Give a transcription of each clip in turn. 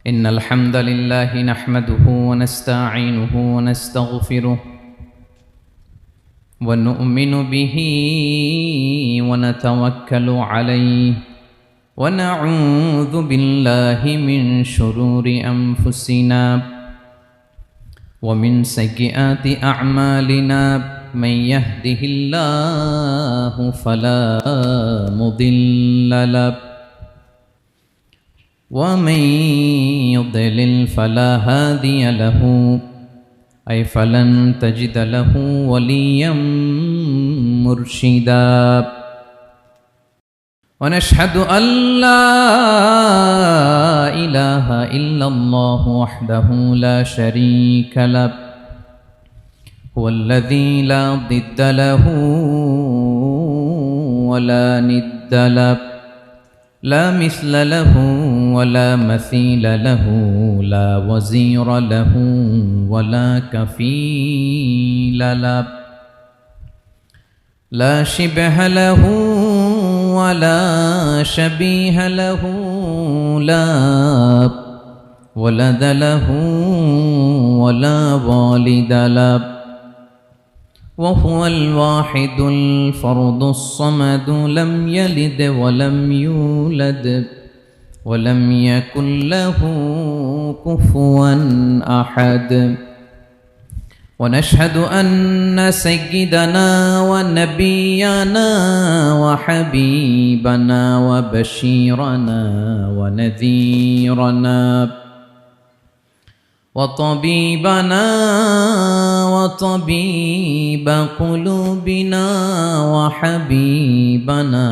إن الحمد لله نحمده ونستعينه ونستغفره ونؤمن به ونتوكل عليه ونعوذ بالله من شرور أنفسنا ومن سيئات أعمالنا من يهده الله فلا مضل له ومن يضلل فلا هادي له أي فلن تجد له وليا مرشدا ونشهد أن لا إله إلا الله وحده لا شريك له هو الذي لا ضد له ولا ند له لا مثل له ولا مثيل له لا وزير له ولا كفيل له لا شبه له ولا شبيه له لا ولد له ولا والد له وهو الواحد الفرد الصمد لم يلد ولم يولد ولم يكن له كفوا أحد ونشهد أن سيدنا ونبينا وحبيبنا وبشيرنا ونذيرنا وطبيبنا وطبيب قلوبنا وحبيبنا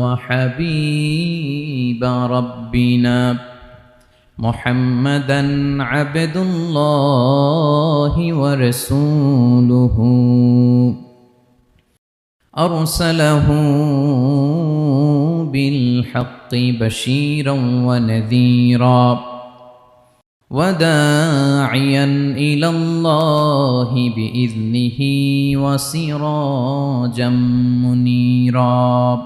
وحبيب ربنا محمدا عبد الله ورسوله أرسله بالحق بشيرا ونذيرا وداعيا إلى الله بإذنه وسراجا منيرا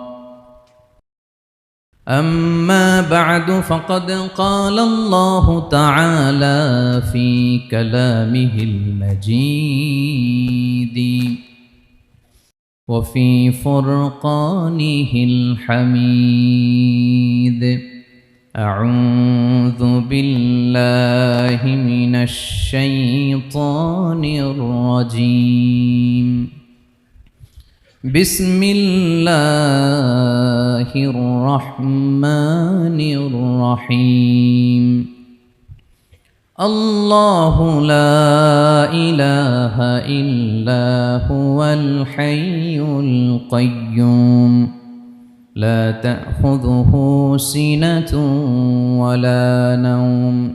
أما بعد فقد قال الله تعالى في كلامه المجيد وفي فرقانه الحميد أعوذ بالله من الشيطان الرجيم بسم الله الرحمن الرحيم الله لا إله إلا هو الحي القيوم لا تأخذه سنة ولا نوم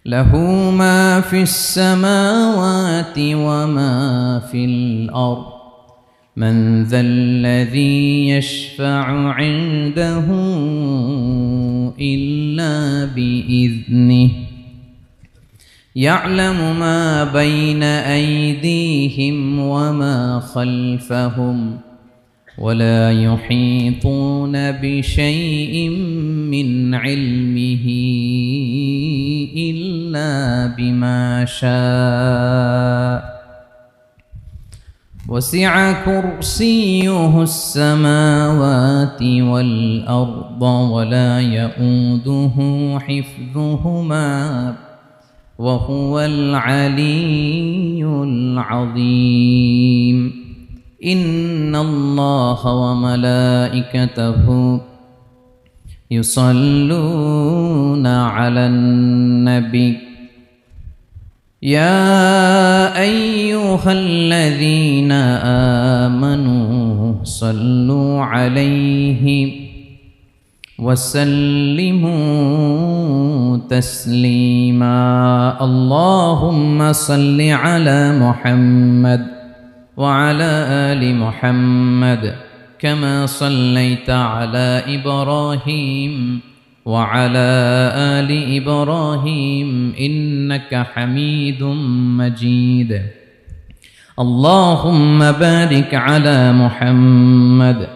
له ما في السماوات وما في الأرض من ذا الذي يشفع عنده إلا بإذنه يعلم ما بين أيديهم وما خلفهم ولا يحيطون بشيء من علمه إلا بما شاء وسع كرسيه السماوات والأرض ولا يؤوده حفظهما وهو العلي العظيم إن الله وملائكته يصلون على النبي يا أيها الذين آمنوا صلوا عليه وسلموا تسليما اللهم صل على محمد وعلى آل محمد كما صليت على إبراهيم وعلى آل إبراهيم إنك حميد مجيد اللهم بارك على محمد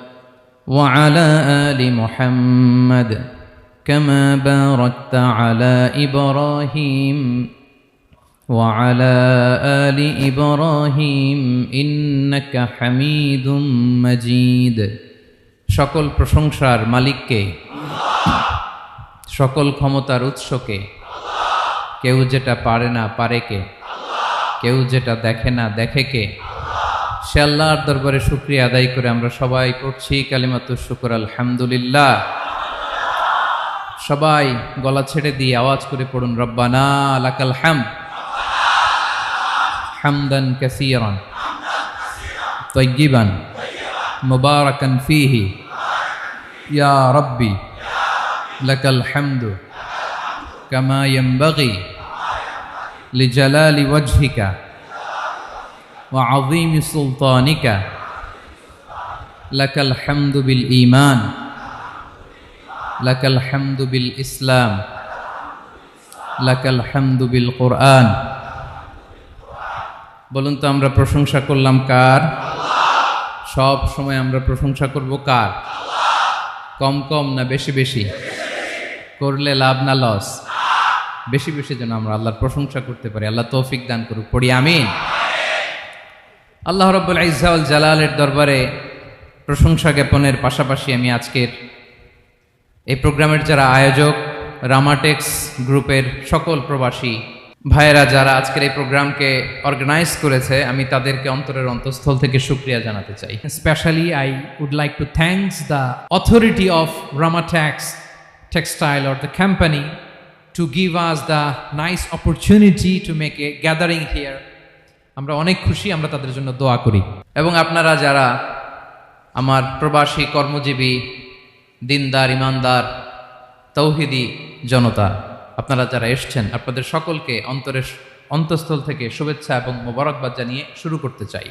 وعلى آل محمد كما باركت على إبراهيم وعلى آل إبراهيم إنك حميد مجيد সকল প্রশংসার মালিককে, সকল ক্ষমতার উৎসকে, কেউ যেটা পারে না পারে কে, কেউ যেটা দেখে না দেখে কে, সে আল্লাহর দরবারে শুকরিয়া আদায় করে আমরা সবাই পড়ছি কালিমাতুশ শুকর আলহামদুলিল্লাহ। সবাই গলা ছেড়ে দিয়ে আওয়াজ করে পড়ুন, রব্বানা লাকাল হামদ হামদান কাসীরান তাইয়িবান মুবারাকান ফীহি ইয়া রাব্বি লাকাল হামদু কামা ইয়ানবাগি লিজালালি ওয়াজহিকা ওয়া আযীমি সুলতানিকা লাকাল হামদু বিল ঈমান লাকাল হামদু বিল ইসলাম লাকাল হামদু বিল কুরআন। বলুন তো আমরা প্রশংসা করলাম কার? সব সময় আমরা প্রশংসা করব কার? কম কম না বেশি বেশি? করলে লাভ না লস? বেশি বেশি যেন আমরা আল্লাহর প্রশংসা করতে পারি। আল্লাহ তৌফিক দান করুক, পড়ি আমিন। আল্লাহ রাব্বুল ইজ্জা ওয়াল জালালের দরবারে প্রশংসা জ্ঞাপনের পাশাপাশি আমি আজকের এই প্রোগ্রামের যারা আয়োজক, রামাটেক্স গ্রুপের সকল প্রবাসী ভাইয়েরা যারা আজকের এই প্রোগ্রামকে অর্গানাইজ করেছে, আমি তাদেরকে অন্তরের অন্তঃস্থল থেকে শুকরিয়া জানাতে চাই। Especially, I would like to thank the authority of Ramatex Textile or the company to give us the nice opportunity to make a gathering here. আমরা অনেক খুশি, আমরা তাদের জন্য দোয়া করি। এবং আপনারা যারা আমার প্রবাসী কর্মজীবী দিনদার ইমানদার তৌহিদি জনতা, আপনারা যারা এসছেন, আপনাদের সকলকে অন্তরের অন্তঃস্থল থেকে শুভেচ্ছা এবং মোবারকবাদ জানিয়ে শুরু করতে চাই।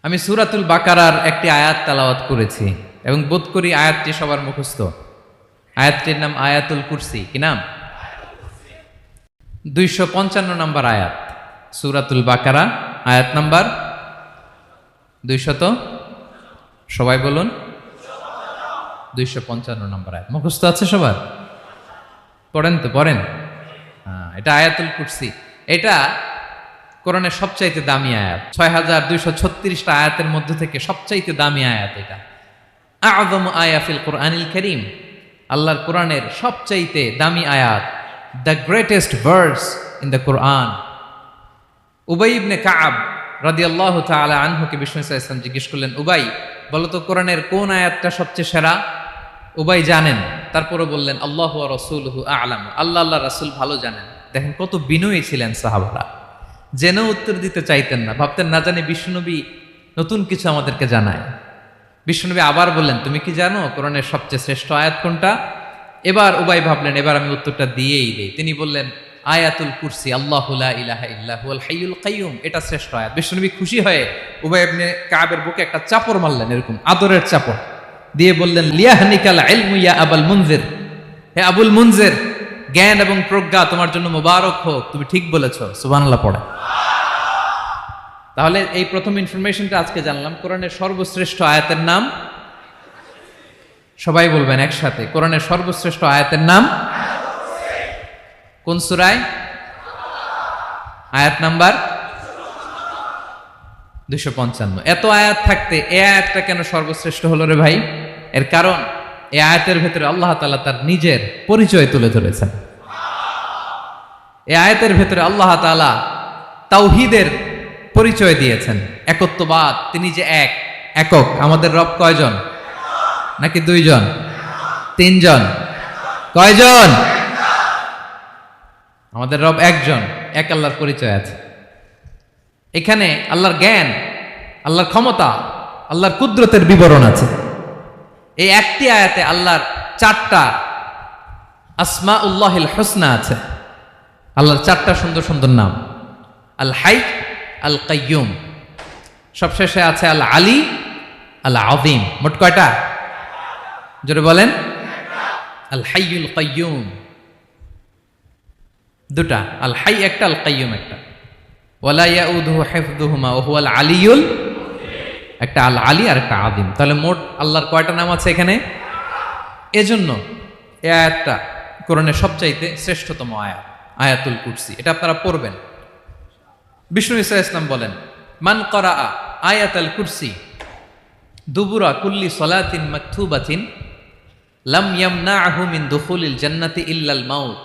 আমি সূরাতুল বাকারার একটি আয়াত তেলাওয়াত করেছি এবং বোধ করি আয়াতটি সবার মুখস্থ। আয়াতটির নাম আয়াতুল কুরসি। কি নাম? 255 নম্বর আয়াত, সূরাতুল বাকারা, আয়াত নাম্বার 200। সবাই বলুন, 255 নম্বর আয়াত। মুখস্থ আছে সবার? পড়েন তো, পড়েন। এটা আয়াতুল কুরসি। এটা কোরআনের সবচাইতে দামি আয়াত। 6236টা আয়াতের মধ্যে থেকে সবচাইতে দামি আয়াত এটা। আযম আয়া ফিল কুরআনিল কারীম, আল্লাহর কোরআনের সবচাইতে দামি আয়াত, the greatest verse in the Quran. Ubai ibn Kab রাদিয়াল্লাহু তাআলা আনহুকে বিষ্ণু সাল্লাল্লাহু আলাইহি ওয়াসাল্লাম জিজ্ঞেস করলেন, উবাই বলো তো কোরআনের কোন আয়াতটা সবচেয়ে সেরা? উবাই জানেন, তারপরে বললেন আল্লাহু ওয়া রাসূলুহু আ'লাম, আল্লাহ আল্লাহ রাসূল ভালো জানেন। দেখেন কত বিনয়ী ছিলেন সাহাবারা, জেনেও উত্তর দিতে চাইতেন না, ভাবতেন না জানি বিষ্ণুনবী নতুন কিছু আমাদেরকে জানায়। বিষ্ণুনবী আবার বললেন, তুমি কি জানো কোরআনের সবচেয়ে শ্রেষ্ঠ আয়াত কোনটা? এবার উবাই ভাবলেন এবার আমি উত্তরটা দিয়েই দেই। তিনি বললেন আয়াতুল কুরসি, আল্লাহু লা ইলাহা ইল্লা হুয়াল হাইয়ুল কাইয়ুম, এটা শ্রেষ্ঠ আয়াত। বিষ্ণুনবী খুশি হয়ে উবাই ইবনে কাবের বুকে একটা চাপড় মারলেন, এরকম আদরের চাপড় দিয়ে বললেন, লিয়াহনিকাল ইলমু ইয়া আবুল মুনজির, হে আবুল মুনজির, জ্ঞান এবং প্রজ্ঞা তোমার জন্য মোবারক হোক, তুমি ঠিক বলেছো। সুবহানাল্লাহ পড়ে। তাহলে এই প্রথম ইনফরমেশনটা আজকে জানলাম, কোরআনের সর্বশ্রেষ্ঠ আয়াতের নাম, সবাই বলবেন একসাথে, কোরআনের সর্বশ্রেষ্ঠ আয়াতের নাম কোন সূরায়? আয়াত নাম্বার 255। এত আয়াত থাকতে এই আয়াতটা কেন সর্বশ্রেষ্ঠ হলো রে ভাই? এর কারণ এই আয়াতের ভেতরে আল্লাহ তাআলা তার নিজের পরিচয় তুলে ধরেছেন। এই আয়াতের ভেতরে আল্লাহ তাআলা তাওহীদের পরিচয় দিয়েছেন, একত্ববাদ, তিনি যে এক, একক। আমাদের রব কয়জন? নাকি দুইজন? তিনজন? কয়জন? আমাদের রব একজন, এক আল্লাহর পরিচয় আছে। এখানে আল্লাহর জ্ঞান, আল্লাহর ক্ষমতা, আল্লাহর কুদরতের বিবরণ আছে। এই একটি আয়াতে আল্লাহর 4টা আসমাউল্লাহিল হুসনা আছে, আল্লাহর 4টা সুন্দর সুন্দর নাম। আল হাই, আল কাইয়ুম, সবশেষে আছে আল আলী, আল আযীম। মোট কয়টা? জোরে বলেন। আল হাইয়ুল কাইয়ুম দুটা, আল হাই একটা, আল কাইয়ুম একটা। ওয়ালা ইয়াউদুহু হিফযুহুমা ওয়া হুয়াল আলিয়ুল, একটা আল আলী আর একটা আদিম। তাহলে মোট আল্লাহর কয়টা নাম আছে এখানে? এজন্য এই আয়াতটা কোরআনের সবচাইতে শ্রেষ্ঠতম আয়াত, আয়াতুল কুরসি। এটা আপনারা পড়বেন। বিষ্ণু ঈসা ইসলাম বলেন, মান করাআ আয়াতুল কুরসি দুবুরা কুল্লি সলাতিন মাকতুবাতিন লাম ইয়ামনাহু মিন দুখুলিল জান্নাতি ইল্লাল মাউত।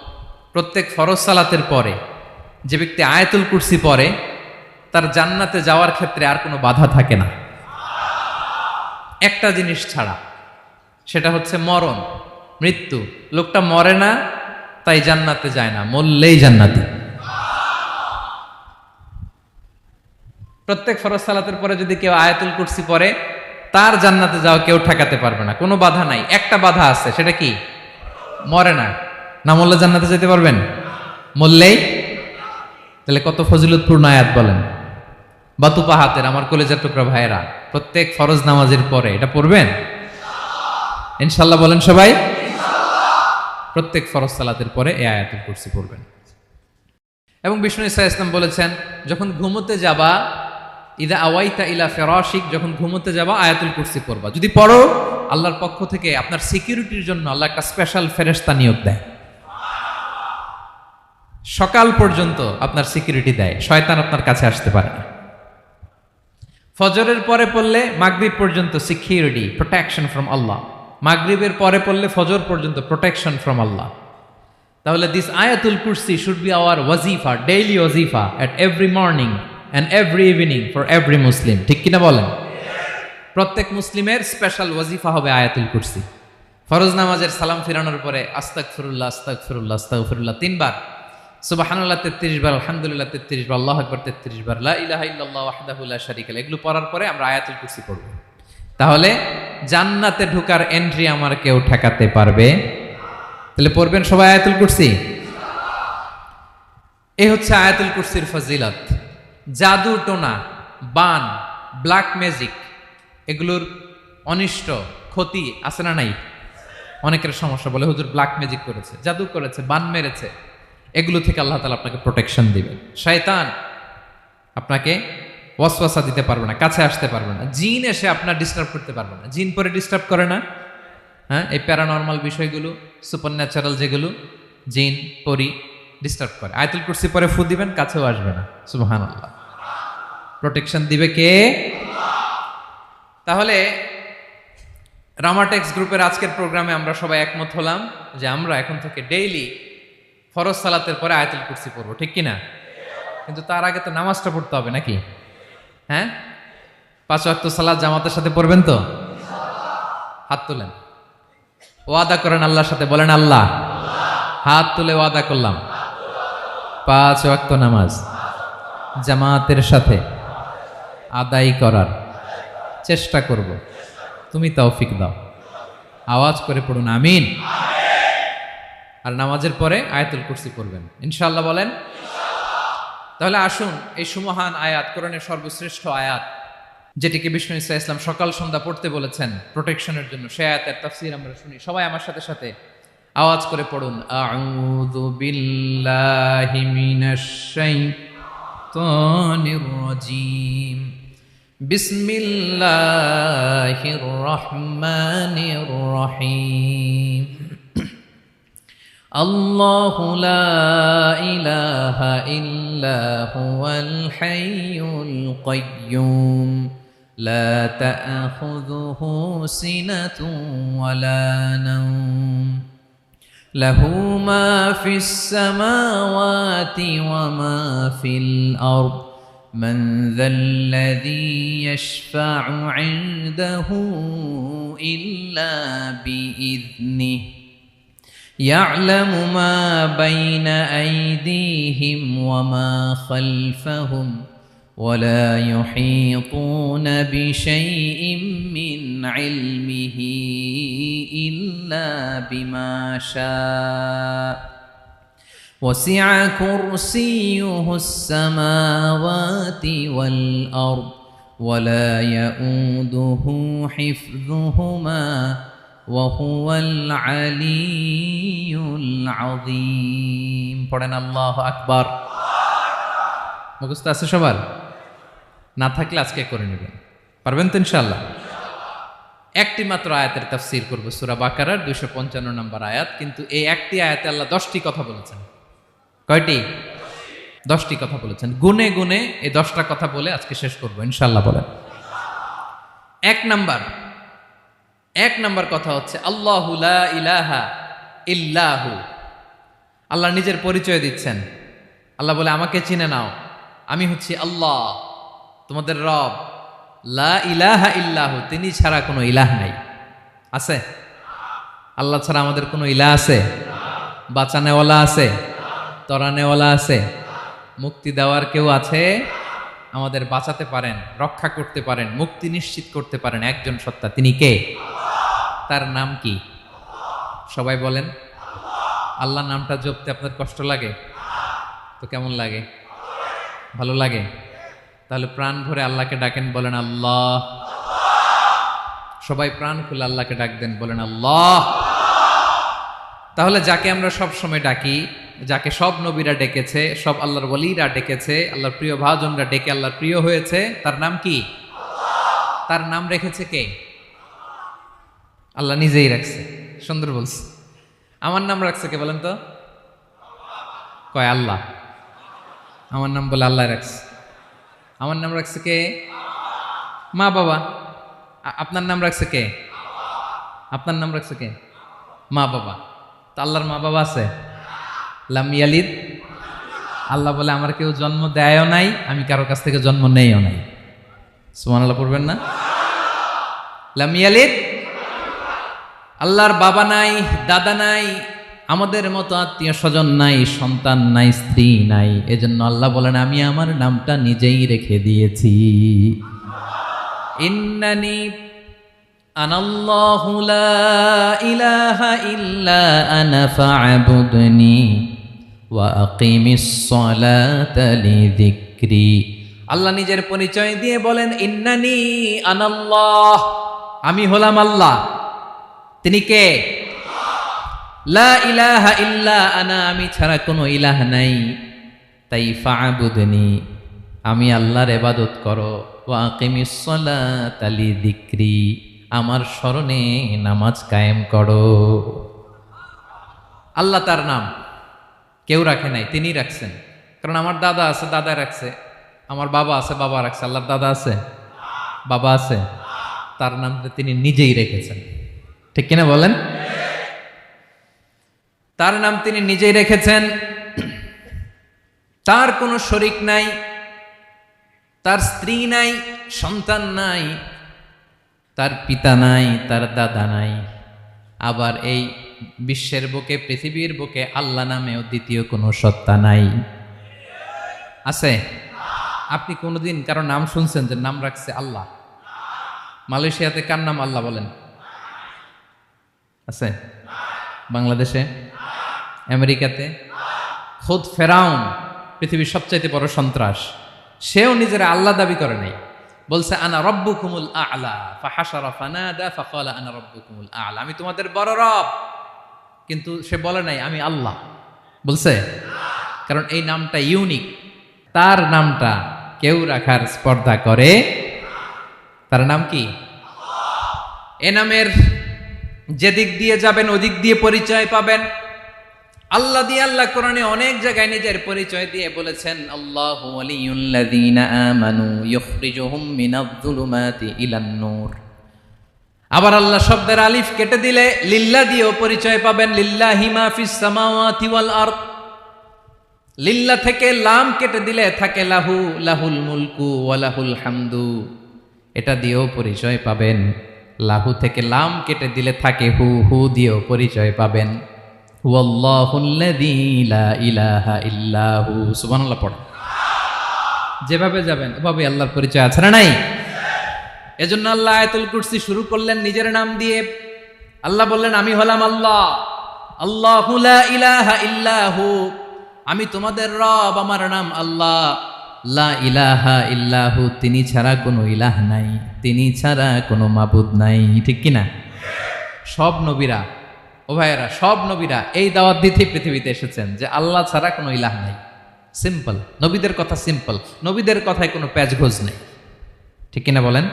প্রত্যেক ফরজ সালাতের পরে যে ব্যক্তি আয়াতুল কুরসি পড়ে তার জান্নাতে যাওয়ার ক্ষেত্রে আর কোনো বাধা থাকে না, একটা জিনিস ছাড়া, সেটা হচ্ছে মরণ, মৃত্যু। লোকটা মরে না তাই জান্নাতে যায় না, মরলেই জান্নাতি। প্রত্যেক ফরজ সালাতের পরে যদি কেউ আয়াতুল কুরসি পড়ে তার জান্নাতে যাওয়া কেউ ঠেকাতে পারবে না, কোনো বাধা নাই। একটা বাধা আছে, সেটা কি? মরে না। না মরলে জান্নাতে যেতে পারবেন? মরলেই। তাহলে কত ফজিলতপূর্ণ আয়াত বলেন। বাতুপা হাতের আমার কলেজার টুকরা ভাইয়েরা, প্রত্যেক ফরজ নামাজের পরে এটা পড়বেন ইনশাল্লাহ। বলেন সবাই, প্রত্যেক ফরজ সালাতের পরে এই আয়াতুল কুরসি পড়বেন। এবং বিষ্ণু ঈসা ইসলাম বলেছেন, যখন ঘুমোতে যাবা, ইদা আওয়াইতা ইলা ফিরাশিক, যখন ঘুমোতে যাবা আয়াতুল কুরসি পড়বা। যদি পড়ো, আল্লাহর পক্ষ থেকে আপনার সিকিউরিটির জন্য আল্লাহ একটা স্পেশাল ফেরেশতা নিয়োগ দেয়। সকাল পর্যন্ত আপনার সিকিউরিটি দেয়, শয়তান আপনার কাছে আসতে পারে না। ফজরের পরে পড়লে মাগরিব পর্যন্ত সিকিউরিটি, প্রোটেকশন ফ্রম আল্লাহ। মাগরিবের পরে পড়লে ফজর পর্যন্ত প্রোটেকশন ফ্রম আল্লাহ। তাহলে দিস আয়াতুল কুরসি শুড বি আওয়ার ওয়াজিফা, ডেইলি ওয়াজিফা at every morning and every evening for every Muslim. ঠিক কিনা বলেন? প্রত্যেক মুসলিমের স্পেশাল ওয়াজিফা হবে আয়াতুল কুরসি। ফরজ নামাজের সালাম ফিরানোর পরে আস্তাগফিরুল্লাহ আস্তাগফিরুল্লাহ আস্তাগফিরুল্লাহ 3 বার, সুবহানাল্লাহ 33 বার, আলহামদুলিল্লাহ 33 বার, আল্লাহু আকবার 33 বার, লা ইলাহা ইল্লাল্লাহু ওয়াহদাহু লা শারীকা লাহু। এগুলো পড়ার পরে আমরা আয়াতুল কুরসি পড়ব। তাহলে জান্নাতে ঢোকার এন্ট্রি আমার কেউ ঠেকাতে পারবে। তাহলে পড়বেন সবাই আয়াতুল কুরসি। এই হচ্ছে আয়াতুল কুরসির ফজিলত। জাদু টোনা, বান, ব্ল্যাক ম্যাজিক, এগুলোর অনিষ্ট ক্ষতি আছে না নাই? অনেকের সমস্যা, বলে হুজুর ব্ল্যাক ম্যাজিক করেছে, জাদু করেছে, বান মেরেছে। এগুলো থেকে আল্লাহ তাআলা আপনাকে প্রোটেকশন দিবেন। শয়তান আপনাকে ওয়াসওয়াসা দিতে পারবে না, কাছে আসতে পারবে না। জিন এসে আপনার ডিস্টার্ব করতে পারবে না। জিন পরে ডিস্টার্ব করে না? হ্যাঁ, এই প্যারানর্মাল বিষয়গুলো, সুপার ন্যাচারাল যেগুলো, জিন পরি ডিস্টার্ব করে। আয়াতুল কুরসি পরে ফু দিবেন, কাছেও আসবে না। সুবহানাল্লাহ। প্রোটেকশন দিবে কে? তাহলে রামাটেক্স গ্রুপের আজকের প্রোগ্রামে আমরা সবাই একমত হলাম যে আমরা এখন থেকে ডেইলি ফরজ সালাতের পরে আয়াতুল কুরসি পড়বো, ঠিক কিনা? কিন্তু তার আগে তো নামাজটা পড়তে হবে নাকি? হ্যাঁ, 5 ওয়াক্ত সালাত জামাতের সাথে পড়বেন তো? হাত তুলেন, ওয়াদা করেন আল্লাহর সাথে, বলেন আল্লাহ, হাত তুলে ওয়াদা করলাম 5 ওয়াক্ত নামাজ জামাতের সাথে আদায় করার চেষ্টা করব, তুমি তৌফিক দাও। আওয়াজ করে পড়ুন আমিন। আর নামাজের পরে আয়াতুল কুরসি পড়বেন ইনশাআল্লাহ, বলেন। তাহলে আসুন এই সুমহান আয়াত, কোরআনের সর্বশ্রেষ্ঠ আয়াত, যেটিকে বিষ্ণু ঈসা ইসলাম সকাল সন্ধ্যা পড়তে বলেছেন প্রোটেকশনের জন্য, সে আয়াতের তাফসীর আমরা শুনি। সবাই আমার সাথে সাথে আওয়াজ করে পড়ুন, আউযু বিল্লাহি মিনাশ শাইতানির রাজীম, বিসমিল্লাহির রহমানির রহিম। আল্লাহু লা ইলাহা ইল্লা হুয়াল হাইয়ুল কাইয়্যুম লা তা'খুযুহু সিনাতুন ওয়ালা নাওম লাহু মা ফিস সামাওয়াতি ওয়া মা ফিল আরদ মান যাল্লাযী ইয়াশফা'ু 'ইনদাহু ইল্লা বিইذনিহি يعلم ما بين أيديهم وما خلفهم ولا يحيطون بشيء من علمه إلا بما شاء وسع كرسيه السماوات والأرض ولا يؤوده حفظهما وهو العلي العظيم। পড়েন আল্লাহু আকবার। মুখস্থ আছে সবার? না থাকলে আজকে করে নেবেন। পারবেন তো ইনশাআল্লাহ? একটি মাত্র আয়াতের তাফসীর করব, সূরা বাকারার 255 নম্বর আয়াত। কিন্তু এই একটি আয়াতে আল্লাহ 10টি কথা বলেছেন। কয়টি? 10টি কথা বলেছেন। গুনে গুনে এই 10টা কথা বলে আজকে শেষ করব ইনশাআল্লাহ। বলেন। এক নাম্বার কথা হচ্ছে আল্লাহু লা ইলাহা ইল্লাহু। আল্লাহ নিজের পরিচয় দিচ্ছেন। আল্লাহ বলে, আমাকে চিনে নাও, আমি হচ্ছি আল্লাহ, তোমাদের রব। লা ইলাহা ইল্লাহু, তিনি ছাড়া কোনো ইলাহ নাই। আছে? আল্লাহ ছাড়া আমাদের কোনো ইলাহ আছে? বাঁচানেওয়ালা আছে? তরানেওয়ালা আছে? মুক্তি দেওয়ার কেউ আছে? আমাদের বাঁচাতে পারেন, রক্ষা করতে পারেন, মুক্তি নিশ্চিত করতে পারেন একজন সত্তা। তিনি কে? তার নাম কি? সবাই বলেন। আল্লাহ নামটা জপতে আপনার কষ্ট লাগে? তো কেমন লাগে? ভালো লাগে? তাহলে প্রাণ ভরে আল্লাহকে ডাকেন, বলেন আল্লাহ। সবাই প্রাণ খুলে আল্লাহকে ডাক দেন, বলেন আল্লাহ। তাহলে যাকে আমরা সব সময় ডাকি, যাকে সব নবীরা ডেকেছে, সব আল্লাহর ওয়ালিরা ডেকেছে, আল্লাহর প্রিয় ভাজনরা ডেকে আল্লাহর প্রিয় হয়েছে, তার নাম কি? তার নাম রেখেছে কে? আল্লাহ নিজেই রাখছে। সুন্দর বলছে। আমার নাম রাখছে কে বলেন তো? কয় আল্লাহ। আমার নাম বলে আল্লাহ রাখছে। আমার নাম রাখছে কে? মা বাবা। আপনার নাম রাখছে কে? আপনার নাম রাখছে কে? মা বাবা। তো আল্লাহর মা বাবা আছে? লাম ইয়ালিদ। আল্লাহ বলে, আমার কেউ জন্ম দেয়ও নাই, আমি কারো কাছ থেকে জন্ম নেইও নাই। সুবহানাল্লাহ পড়বেন না? লাম ইয়ালিদ। আল্লাহর বাবা নাই, দাদা নাই, আমাদের মতো আত্মীয় স্বজন নাই, সন্তান নাই, স্ত্রী নাই। এজন্য আল্লাহ বলেন, আমি আমার নামটা নিজেই রেখে দিয়েছি। ইন্নানি আনাল্লাহু লা ইলাহা ইল্লা আনা ফা'বুদনি ওয়া আকিমিস সালাতা লিযিকরি। আল্লাহ নিজের পরিচয় দিয়ে বলেন, ইন্নানি আনাল্লাহ, আমি হলাম আল্লাহ। তিনি কে? লা ইলাহা ইল্লা আনা, আমি ছাড়া কোনো ইলাহ নাই। তাই ফা'বুদনি, আমি আল্লাহর ইবাদত করো। ওয়া আকিমিস সালাতা লিযিকরি, আমার স্মরণে নামাজ কায়েম করো। আল্লাহ তার নাম কেউ রাখে নাই, তিনি রাখছেন। কারণ আমার দাদা আছে, দাদা রাখছে। আমার বাবা আছে, বাবা রাখছে। আল্লাহর দাদা আছে? বাবা আছে? তার নামটা তিনি নিজেই রেখেছেন। ঠিক কিনা বলেন? তার নাম তিনি নিজেই রেখেছেন। তার কোনো শরীক নাই, তার স্ত্রী নাই, সন্তান নাই, তার পিতা নাই, তার দাদা নাই। আবার এই বিশ্বের বুকে, পৃথিবীর বুকে আল্লাহ নামেও দ্বিতীয় কোনো সত্তা নাই। আছে? আপনি কোনোদিন কারো নাম শুনছেন যে নাম রাখছে আল্লাহ? মালয়েশিয়াতে কার নাম আল্লাহ বলেন? আছে? বাংলাদেশে? আমেরিকাতে? খুদ ফেরাউন, পৃথিবীর সবচাইতে বড় সন্ত্রাস, সেও নিজের আল্লাহ দাবি করে নাই। বলছে আনা রব্বুকুমুল আ'লা, ফাহাশারা ফানাদা ফাকালা আনা রব্বুকুমুল আ'লা, আমি তোমাদের বড় রব। কিন্তু সে বলে নাই আমি আল্লাহ। বলছে? কারণ এই নামটা ইউনিক। তার নামটা কেউ রাখার স্পর্ধা করে। তার নাম কি? এ নামের যেদিক দিয়ে যাবেন ওদিক দিয়ে পরিচয় পাবেন। আল্লাহ দিয়ে আল্লাহ কোরআনে অনেক জায়গায় নিজের পরিচয় দিয়ে বলেছেন, আল্লাহু ওয়ালিয়ুল্লাযীনা আমানু ইখরিজুহুম মিনায-যুলুমাতি ইলান-নূর। আবার আল্লাহ শব্দের আলিফ কেটে দিলে লিল্লাহ দিয়েও পরিচয় পাবেন। লিল্লাহি মা ফিস সামাওয়াতি ওয়াল আরদ। লিল্লাহ থেকে লাম কেটে দিলে থাকে লাহু, লাহুল মুলকু ওয়া লাহুল হামদু, এটা দিয়েও পরিচয় পাবেন। লাহু থেকে লাম কেটে দিলে থাকে হু, হু দিয়েও পরিচয় পাবেন। হুয়াল্লাহুল্লাযী লা ইলাহা ইল্লাহু। সুবহানাল্লাহ পড়ে। যেভাবে যাবেন এভাবে আল্লাহর পরিচয় আছে না নাই? এজন্য আল্লাহ আয়াতুল কুরসি শুরু করলেন নিজের নাম দিয়ে। আল্লাহ বললেন, আমি হলাম আল্লাহ। আল্লাহু লা ইলাহা ইল্লাহু, আমি তোমাদের রব, আমার নাম আল্লাহ। লা ইলাহা ইল্লাহু, তিনি ছাড়া কোনো ইলাহ নাই, তিনি ছাড়া কোনো মাবুদ নাই। ঠিক কিনা? সব নবীরা, ও ভাইয়েরা, সব নবীরা এই দাওয়াত দিতে পৃথিবীতে এসেছেন যে আল্লাহ ছাড়া কোনো ইলাহ নাই। সিম্পল। নবীদের কথা সিম্পল, নবীদের কথায় কোনো প্যাচগোজ নেই। ঠিক কিনা বলেন?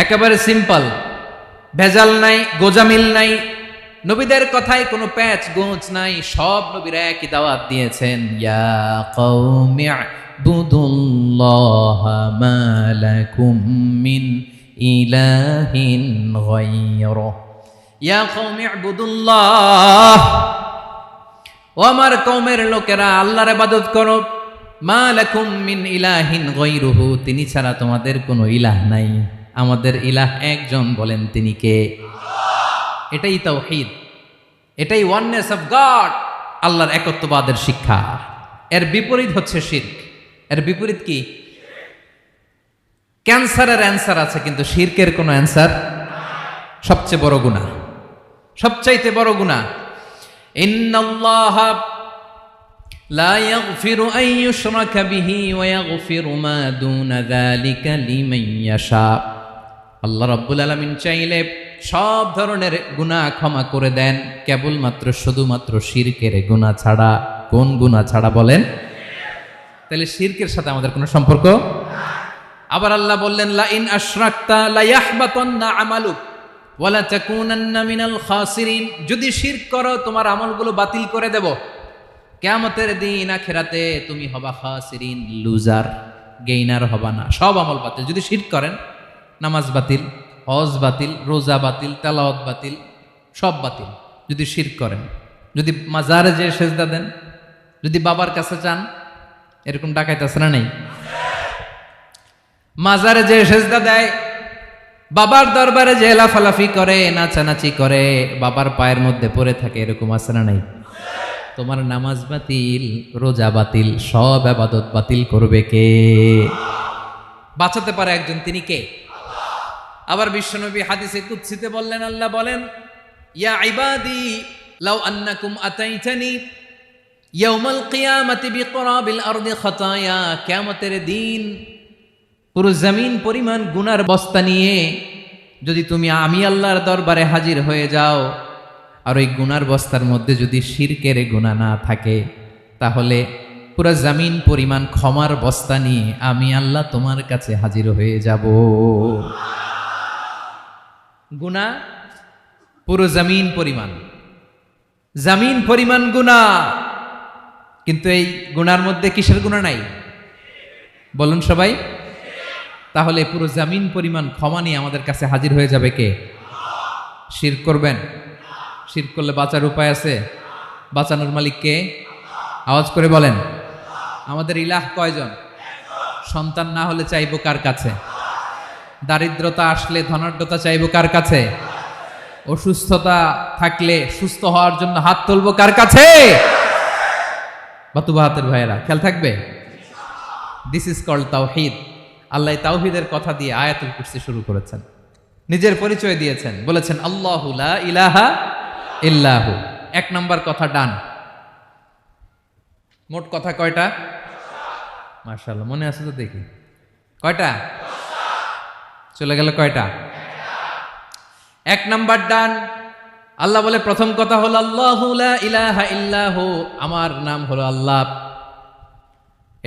একেবারে সিম্পল, ভেজাল নাই, গোজামিল নাই, নবীদের কথায় কোনো প্যাচ গোঁচ নাই। সব নবীরা একই দাওয়াত দিয়েছেন, ইয়া কওমি ইবুদুল্লাহা মা লাকুম মিন ইলাহিন গায়রুহু। ইয়া কওমি ইবুদুল্লাহ, ও আমার কওমের লোকেরা আল্লাহর ইবাদত করো। মা লাকুম মিন ইলাহিন গায়রুহু, তিনি ছাড়া তোমাদের কোনো ইলাহ নাই। আমাদের ইলাহ একজন, বলেন তিনি কে? এটাই তাওহীদ, এটাই ওয়াননেস অফ গড, আল্লাহর একত্ববাদের শিক্ষা। এর বিপরীত হচ্ছে শিরক। এর বিপরীত কি? ক্যান্সারের অ্যান্সার আছে, কিন্তু শিরকের কোনো অ্যান্সার। সবচেয়ে বড় গুনাহ, সবচাইতে বড় গুনাহ। ইন্নাল্লাহা লা ইয়াগফিরু আন ইউশরাকা বিহি ওয়া ইয়াগফিরু মা দুনা যালিকা লিমান ইয়াশা। আল্লাহ রাব্বুল আলামিন চাইলে সব ধরনের গুনাহ ক্ষমা করে দেন, কেবলমাত্র শুধুমাত্র শিরকের গুনাহ ছাড়া। কোন গুনাহ ছাড়া বলেন? তাহলে শিরকের সাথে আমাদের কোনো সম্পর্ক। আবার আল্লাহ বললেন, লা ইন আশরাকতা লা ইয়াহবাতান্না আমালুক ওয়া লা তাকুনান্না মিনাল খাসিরিন। যদি শিরক করো তোমার আমলগুলো বাতিল করে দেব, কিয়ামতের দিন আখিরাতে তুমি হবা খাসিরিন, লুজার, গেইনার হবা না। সব আমল বাতিল যদি শিরক করেন। নামাজ বাতিল, হজ বাতিল, রোজা বাতিল, তেলাওয়াত বাতিল, সব বাতিল যদি শিরক করেন। যদি মাজারে যে সেজদা দেন, যদি বাবার কাছে চান, এরকম ডাকাইতে আছে না নেই? মাজারে যে সেজদা দেয়, বাবার দরবারে যে লাফালাফি করে, নাচানাচি করে, বাবার পায়ের মধ্যে পড়ে থাকে, এরকম আছে না নাই? তোমার নামাজ বাতিল, রোজা বাতিল, সব ইবাদত বাতিল করবে কে? বাঁচাতে পারে একজন, তিনি কে? আবার বিশ্বনবী হাদিসে কুদসিতে বললেন, আল্লাহ বলেন, ইয়া ইবাদি লাউ আন্নাকুম আতাইতানি ইয়াউমাল কিয়ামাতি বিকরাবিল আরদি খাতায়া। কিয়ামতের দিন পুরো জমিন পরিমাণ গুনার বস্তা নিয়ে যদি তুমি আমি আল্লাহর দরবারে হাজির হয়ে যাও, আর ওই গুনার বস্তার মধ্যে যদি শিরকের গুনাহ না থাকে, তাহলে পুরো জমিন পরিমাণ ক্ষমার বস্তা নিয়ে আমি আল্লাহ তোমার কাছে হাজির হয়ে যাব। গুনাহ পুরো জমিন পরিমাণ, জমিন পরিমাণ গুনাহ, কিন্তু এই গুনার মধ্যে কিসের গুনাহ নাই? বলুন সবাই। তাহলে পুরো জমিন পরিমাণ ক্ষমা নিয়ে আমাদের কাছে হাজির হয়ে যাবে কে? শিরক করবেন? শিরক করলে বাঁচার উপায় আছে? বাঁচানোর মালিক কে? আওয়াজ করে বলেন। আমাদের ইলাহ কয়জন? সন্তান না হলে চাইবো কার কাছে? দারিদ্রতা আসলে ধনাঢ্যতা চাইবো কার কাছে? অসুস্থতা থাকলে সুস্থ হওয়ার জন্য হাত তুলবো কার কাছে? বাতুবা হাতের ভাইয়েরা, খেয়াল থাকবে। দিস ইজ কল্ড তাওহীদ। আল্লাহ তাওহীদের কথা দিয়ে আয়াতুল কুরসি শুরু করেছেন, নিজের পরিচয় দিয়েছেন, বলেছেন আল্লাহু লা ইলাহা ইল্লাহু। এক নাম্বার কথা ডান। মোট কথা কয়টা? মাশাআল্লাহ, মনে আছে তো দেখি। কয়টা? চলে গেল কয়টা? এক নাম্বার ডান। আল্লাহ বলে প্রথম কথা হলো আল্লাহু লা ইলাহা ইল্লাহু, আমার নাম হলো আল্লাহ।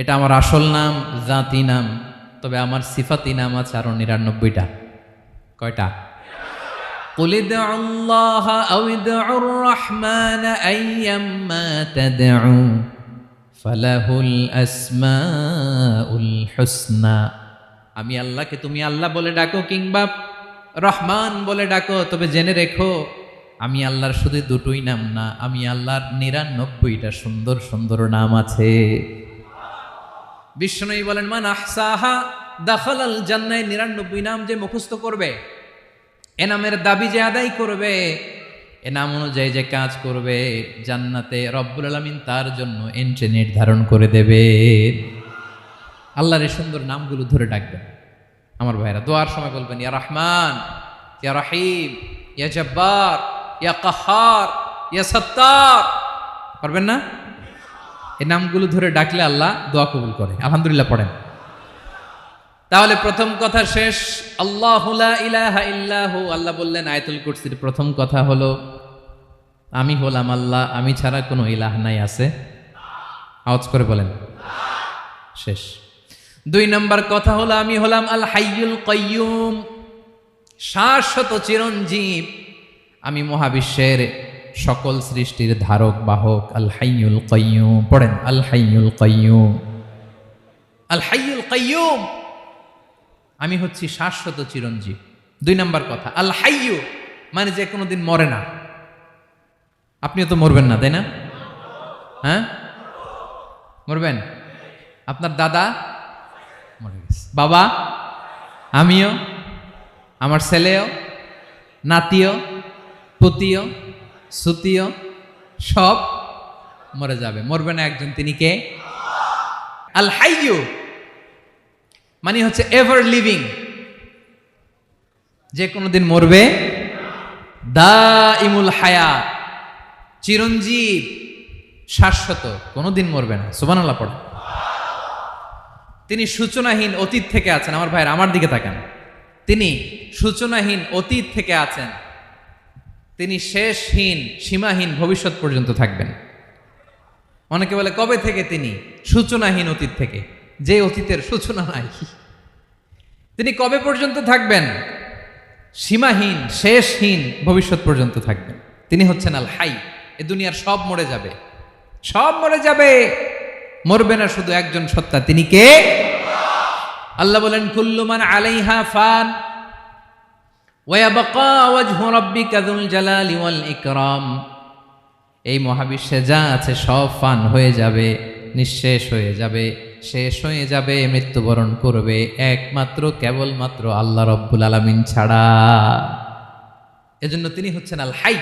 এটা আমার আসল নাম, জাতি নাম। তবে আমার সিফাতি নাম আছে আরো ৯৯টা। কয়টা? কুল ইদউল্লাহা আও ইদউর রাহমান আইয়াম্মা তাদউ ফালাহুল আসমাউল হুসনা। আমি আল্লাহকে তুমি আল্লাহ বলে ডাকো কিংবা রহমান বলে ডাকো, তবে জেনে রেখো আমি আল্লাহর শুধু দুটোই নাম না, আমি আল্লাহর ৯৯টা সুন্দর সুন্দর নাম আছে। বিষ্ণুই বলেন, মান আহসাহা দাখালাল জান্নাহ। ৯৯ নাম যে মুখস্থ করবে, এ নামের দাবি যে আদায় করবে, এ নাম অনুযায়ী যে কাজ করবে, জান্নাতে রব্বুল আলামিন তার জন্য এন্ট্রি নির্ধারণ করে দেবে। আল্লাহর এই সুন্দর নামগুলো ধরে ডাকবেন। আমার ভাইরা দোয়ার সময় বলবেন, ইয়া রহমান, ইয়া রহিম, ইয়া জব্বার, ইয়া কাহ্হার, ইয়া সত্তার। পারবেন না? এই নামগুলো ধরে ডাকলে আল্লাহ দোয়া কবুল করে। আলহামদুলিল্লাহ পড়েন। তাহলে প্রথম কথা শেষ। আল্লাহু লা ইলাহা ইল্লাহু। আল্লাহ বললেন আয়াতুল কুরসির প্রথম কথা হলো আমি হলাম আল্লাহ, আমি ছাড়া কোনো ইলাহ নাই। আছে? আওয়াজ করে বলেন। শেষ। ২ নম্বর কথা হলো আমি হলাম আল হাইয়ুল কাইয়ুম। শাশ্বত চিরঞ্জীব, আমি মহাবিশ্বের সকল সৃষ্টির ধারক বাহক। আল হাইয়ুল কাইয়ুম, পড়েন আল হাইয়ুল কাইয়ুম, আল হাইয়ুল কাইয়ুম, আমি হচ্ছি শাশ্বত চিরঞ্জীব। 2 নম্বর কথা, আল হাইয়ু মানে যে কোনোদিন মরে না। আপনিও তো মরবেন না, তাই না? হ্যাঁ, মরবেন? আপনার দাদা মরে গেছে, বাবা, আমিও, আমার ছেলেও, নাতিও, পুতিও, সুতিও সব মরে যাবে। মরবে না একজন, তিনি কে? আল হাইয়ু মানে হচ্ছে এভার লিভিং, যে কোনোদিন মরবে। দাইমুল হায়াত, চিরঞ্জীব, শাশ্বত, কোনোদিন মরবে না। সুবহানাল্লাহ পড়ে। তিনি সূচনাহীন অতীত থেকে আছেন। আমার ভাইয়ের আমার দিকে তাকান, তিনি সূচনাহীন অতীত থেকে আছেন, তিনি শেষহীন সীমাহীন ভবিষ্যৎ পর্যন্ত থাকবেন। অনেকে বলে কবে থেকে? তিনি সূচনাহীন অতীত থেকে, যে অতীতের সূচনা নাই। তিনি কবে পর্যন্ত থাকবেন? সীমাহীন শেষহীন ভবিষ্যৎ পর্যন্ত থাকবেন। তিনি হচ্ছেন আল হাই। এ দুনিয়ার সব মরে যাবে, সব মরে যাবে, মরবে না শুধু একজন সত্তা, তিনি কে? আল্লাহ বলেন কুল্লু মান আলাইহা ফান ওয়া ইয়াবকা ওয়াজহু রাব্বিকা যুল জালালি ওয়াল ইকরাম। এই মহাবিশ্বে যা আছে সব ফান হয়ে যাবে, নিঃশেষ হয়ে যাবে, শেষ হয়ে যাবে, মৃত্যুবরণ করবে, একমাত্র কেবলমাত্র আল্লাহ রব্বুল আলামিন ছাড়া। এজন্য তিনি হচ্ছেন আল হাই।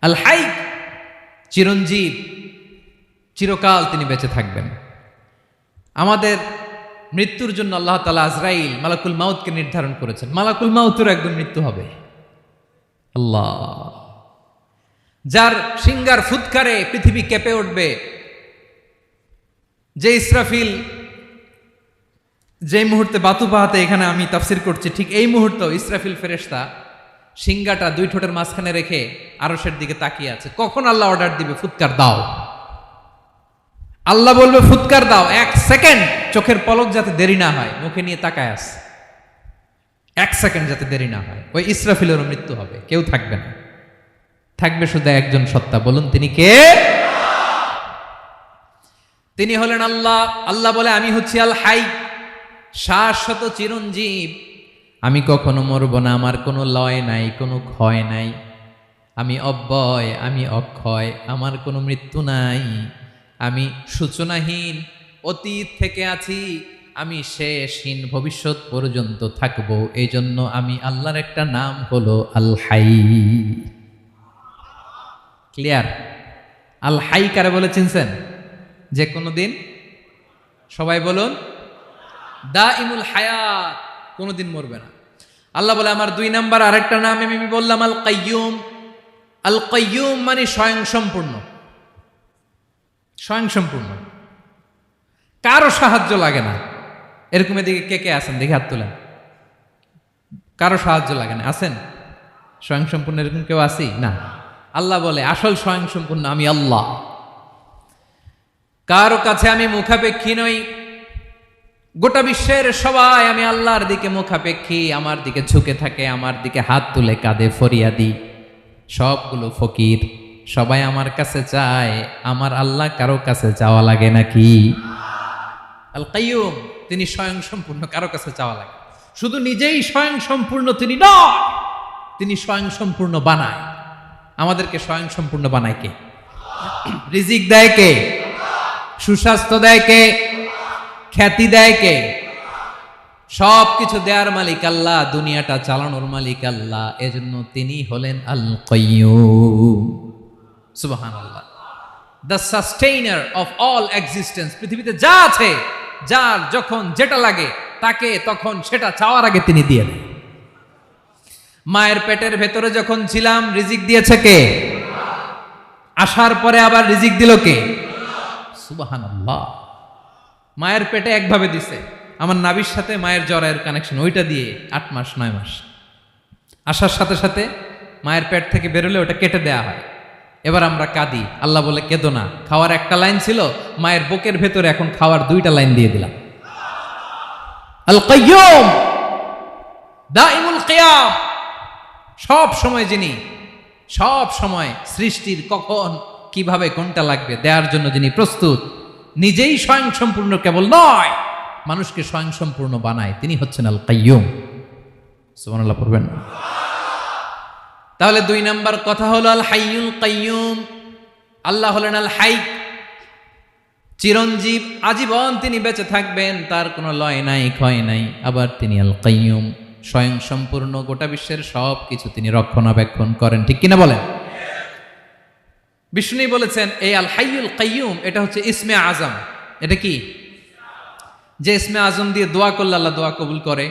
আল হাই চিরঞ্জীব, চিরকাল তিনি বেঁচে থাকবেন। আমাদের মৃত্যুর জন্য আল্লাহ তাআলা আজরাইল মালাকুল মাউতকে নির্ধারণ করেছেন। মালাকুল মাউতের একদম মৃত্যু হবে। আল্লাহ, যার সিঙ্গার ফুৎকারে পৃথিবী কেঁপে উঠবে, যে ইসরাফিল যে মুহূর্তে বাতু পাহাতে এখানে আমি তাফসির করছি, ঠিক এই মুহূর্তে ইসরাফিল ফেরেশতা সিঙ্গাটা 2 ঠোঁটের মাঝখানে রেখে আরশের দিকে তাকিয়ে আছে। কখন আল্লাহ অর্ডার দিবে ফুৎকার দাও, আল্লাহ বলবে ফুৎকার দাও, 1 সেকেন্ড চোখের পলক যাতে দেরি না হয়, মুখে নিয়ে তাকায় আছে, 1 সেকেন্ড যাতে দেরি না হয়, ওই ইসরাফিলেরও মৃত্যু হবে, কেউ থাকবে না, থাকবে শুধু একজন সত্তা। বলুন তিনি কে? তিনি হলেন আল্লাহ। আল্লাহ বলে আমি হচ্ছি আল হাই, শাশ্বত চিরঞ্জীব, আমি কখনো মরব না, আমার কোনো লয় নাই, কোনো ক্ষয় নাই, আমি অব্যয়, আমি অক্ষয়, আমার কোনো মৃত্যু নাই, আমি সূচনাহীন অতীত থেকে আছি, আমি শেষহীন ভবিষ্যৎ পর্যন্ত থাকব। এই জন্য আমি আল্লাহর একটা নাম হলো আল হাই। ক্লিয়ার? আল হাই কারে বলে চিনছেন? যে কোনো দিন, সবাই বলুন, দাইমুল হায়াত, কোনোদিন মরবে না। আল্লাহ বলে আমার 2 নাম্বার আরেকটা নাম আমি বললাম আল কাইয়ুম। আল কাইয়ুম মানে স্বয়ং সম্পূর্ণ, স্বয়ং সম্পূর্ণ, কারো সাহায্য লাগে না। এরকম এদিকে কে কে আছেন দেখে হাত তোলেন। কারো সাহায্য লাগে না, আছেন? স্বয়ং সম্পূর্ণ এরকম কেউ আছি না? আল্লাহ বলে আসল স্বয়ং সম্পূর্ণ আমি আল্লাহ। কারো কাছে আমি মুখাপেক্ষী নই, গোটা বিশ্বের সবাই আমি আল্লাহর দিকে মুখাপেক্ষী, আমার দিকে ঝুঁকে থাকে, আমার দিকে হাত তুলে কাঁদে ফরিয়াদি, সবগুলো ফকির, সবাই আমার কাছে চায়। আমার আল্লাহ কারো কাছে চাওয়া লাগে নাকি? আল কাইয়ুম, তিনি স্বয়ং সম্পূর্ণ, কারো কাছে চাওয়া লাগে। শুধু নিজেই স্বয়ং সম্পূর্ণ তিনি নয়, তিনি স্বয়ং সম্পূর্ণ বানায়। আমাদেরকে স্বয়ং সম্পূর্ণ বানায় কে? রিজিক দেয় কে? সুস্বাস্থ্য দেয় কে? খ্যাতি দেয় কে? সব কিছু দেওয়ার মালিক আল্লাহ, দুনিয়াটা চালানোর মালিক আল্লাহ। এজন্য তিনি হলেন আল কাইয়ুম। সুবহানাল্লাহ। The sustainer of all existence. পৃথিবীতে যা আছে, যার যখন যেটা লাগে তাকে তখন সেটা চাওয়ার আগে তিনি দিয়ে দেন। মায়ের পেটের ভেতরে যখন ছিলাম রিজিক দিয়েছে কে? আসার পরে আবার রিজিক দিল কে? সুবহানাল্লাহ। মায়ের পেটে একভাবে দিছে, আমার নাভির সাথে মায়ের জরায়ের কানেকশন, ওইটা দিয়ে 8 মাস 9 মাস। আসার সাথে সাথে মায়ের পেট থেকে বেরোলে ওটা কেটে দেয়া হয়। এবার আমরা কাঁদি, আল্লাহ বলে কেঁদো না, খাওয়ার একটা লাইন ছিল, মায়ের বুকের ভেতরে এখন খাওয়ার 2টা লাইন দিয়ে দিলাম। আল কাইয়ুম, দাইমুল কিয়াম, সব সময় যিনি, সব সময় সৃষ্টির কখন কিভাবে কোনটা লাগবে দেওয়ার জন্য যিনি প্রস্তুত, নিজেই স্বয়ংসম্পূর্ণ কেবল নয়, মানুষকে স্বয়ংসম্পূর্ণ বানায়, তিনি হচ্ছেন আল কাইয়ুম। সুবহানাল্লাহ পড়বেন না? তাহলে 2 নাম্বার কথা হলো আল হাইয়ুল কাইয়ুম। আল্লাহ হলেন আল হাই, চিরঞ্জীব, আজীবন তিনি বেঁচে থাকবেন, তার কোনো লয় নাই, ক্ষয় নাই। আবার তিনি আল কাইয়ুম, স্বয়ং সম্পূর্ণ, গোটা বিশ্বের সব কিছু তিনি রক্ষণাবেক্ষণ করেন, ঠিক কিনা বলেন? বিষ্ণু বলেছেন এই আল হাইয়ুল কাইয়ুম এটা হচ্ছে ইসমে আজম। এটা কি? যে ইসমে আজম দিয়ে দোয়া করলে আল্লাহ দোয়া কবুল করে,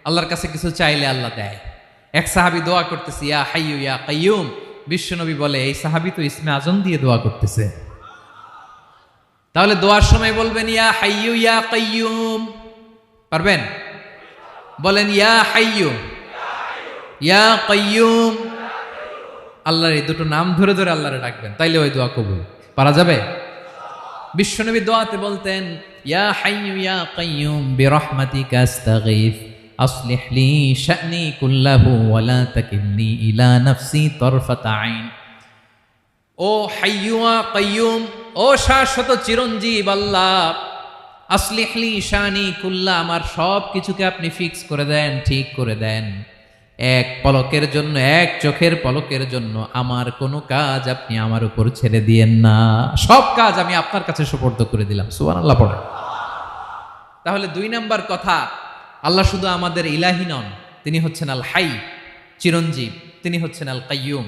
আল্লাহর কাছে কিছু চাইলে আল্লাহ দেয়। এক সাহাবী দোয়া করতেছে ইয়া হাইয়ু ইয়া কাইয়ুম, বিশ্বনবী বলে এই সাহাবী তো ইসমে আজম দিয়ে দোয়া করতেছে। তাহলে দোয়ার সময় বলবেন ইয়া হাইয়ু ইয়া কাইয়ুম, পারবেন? বলেন ইয়া হাইয়ু ইয়া কাইয়ুম। আল্লাহর এই দুটো নাম ধরে ধরে আল্লাহরে ডাকবেন, তাইলে ওই দোয়া কবুল। পারা যাবে? বিশ্বনবী দোয়াতে বলতেন ইয়া হাইয়ু ইয়া কাইয়ুম বিরহমাতিকা আস্তাগীথ আসলিহ লি শা'নি কুল্লাহু ওয়া লা তাকিলনি ইলা নাফসি তারফাতা আইন। ও হাইয়ু ওয়া কাইয়ুম, ও শাশ্বত চিরঞ্জীব আল্লাহ, আসলিহ লি শা'নি কুল্লা, আমার সব কিছুকে আপনি ফিক্স করে দেন, ঠিক করে দেন। এক পলকের জন্য, এক চোখের পলকের জন্য আমার কোনো কাজ আপনি আমার উপর ছেড়ে দিয়েন না, সব কাজ আমি আপনার কাছে সুপর্দ করে দিলাম। সুবহানাল্লাহ পড়ে। তাহলে 2 নাম্বার কথা, আল্লাহ শুধু আমাদের ইলাহি নন, তিনি হচ্ছেন আল হাই, চিরঞ্জীব, তিনি হচ্ছেন আল কাইয়ুম,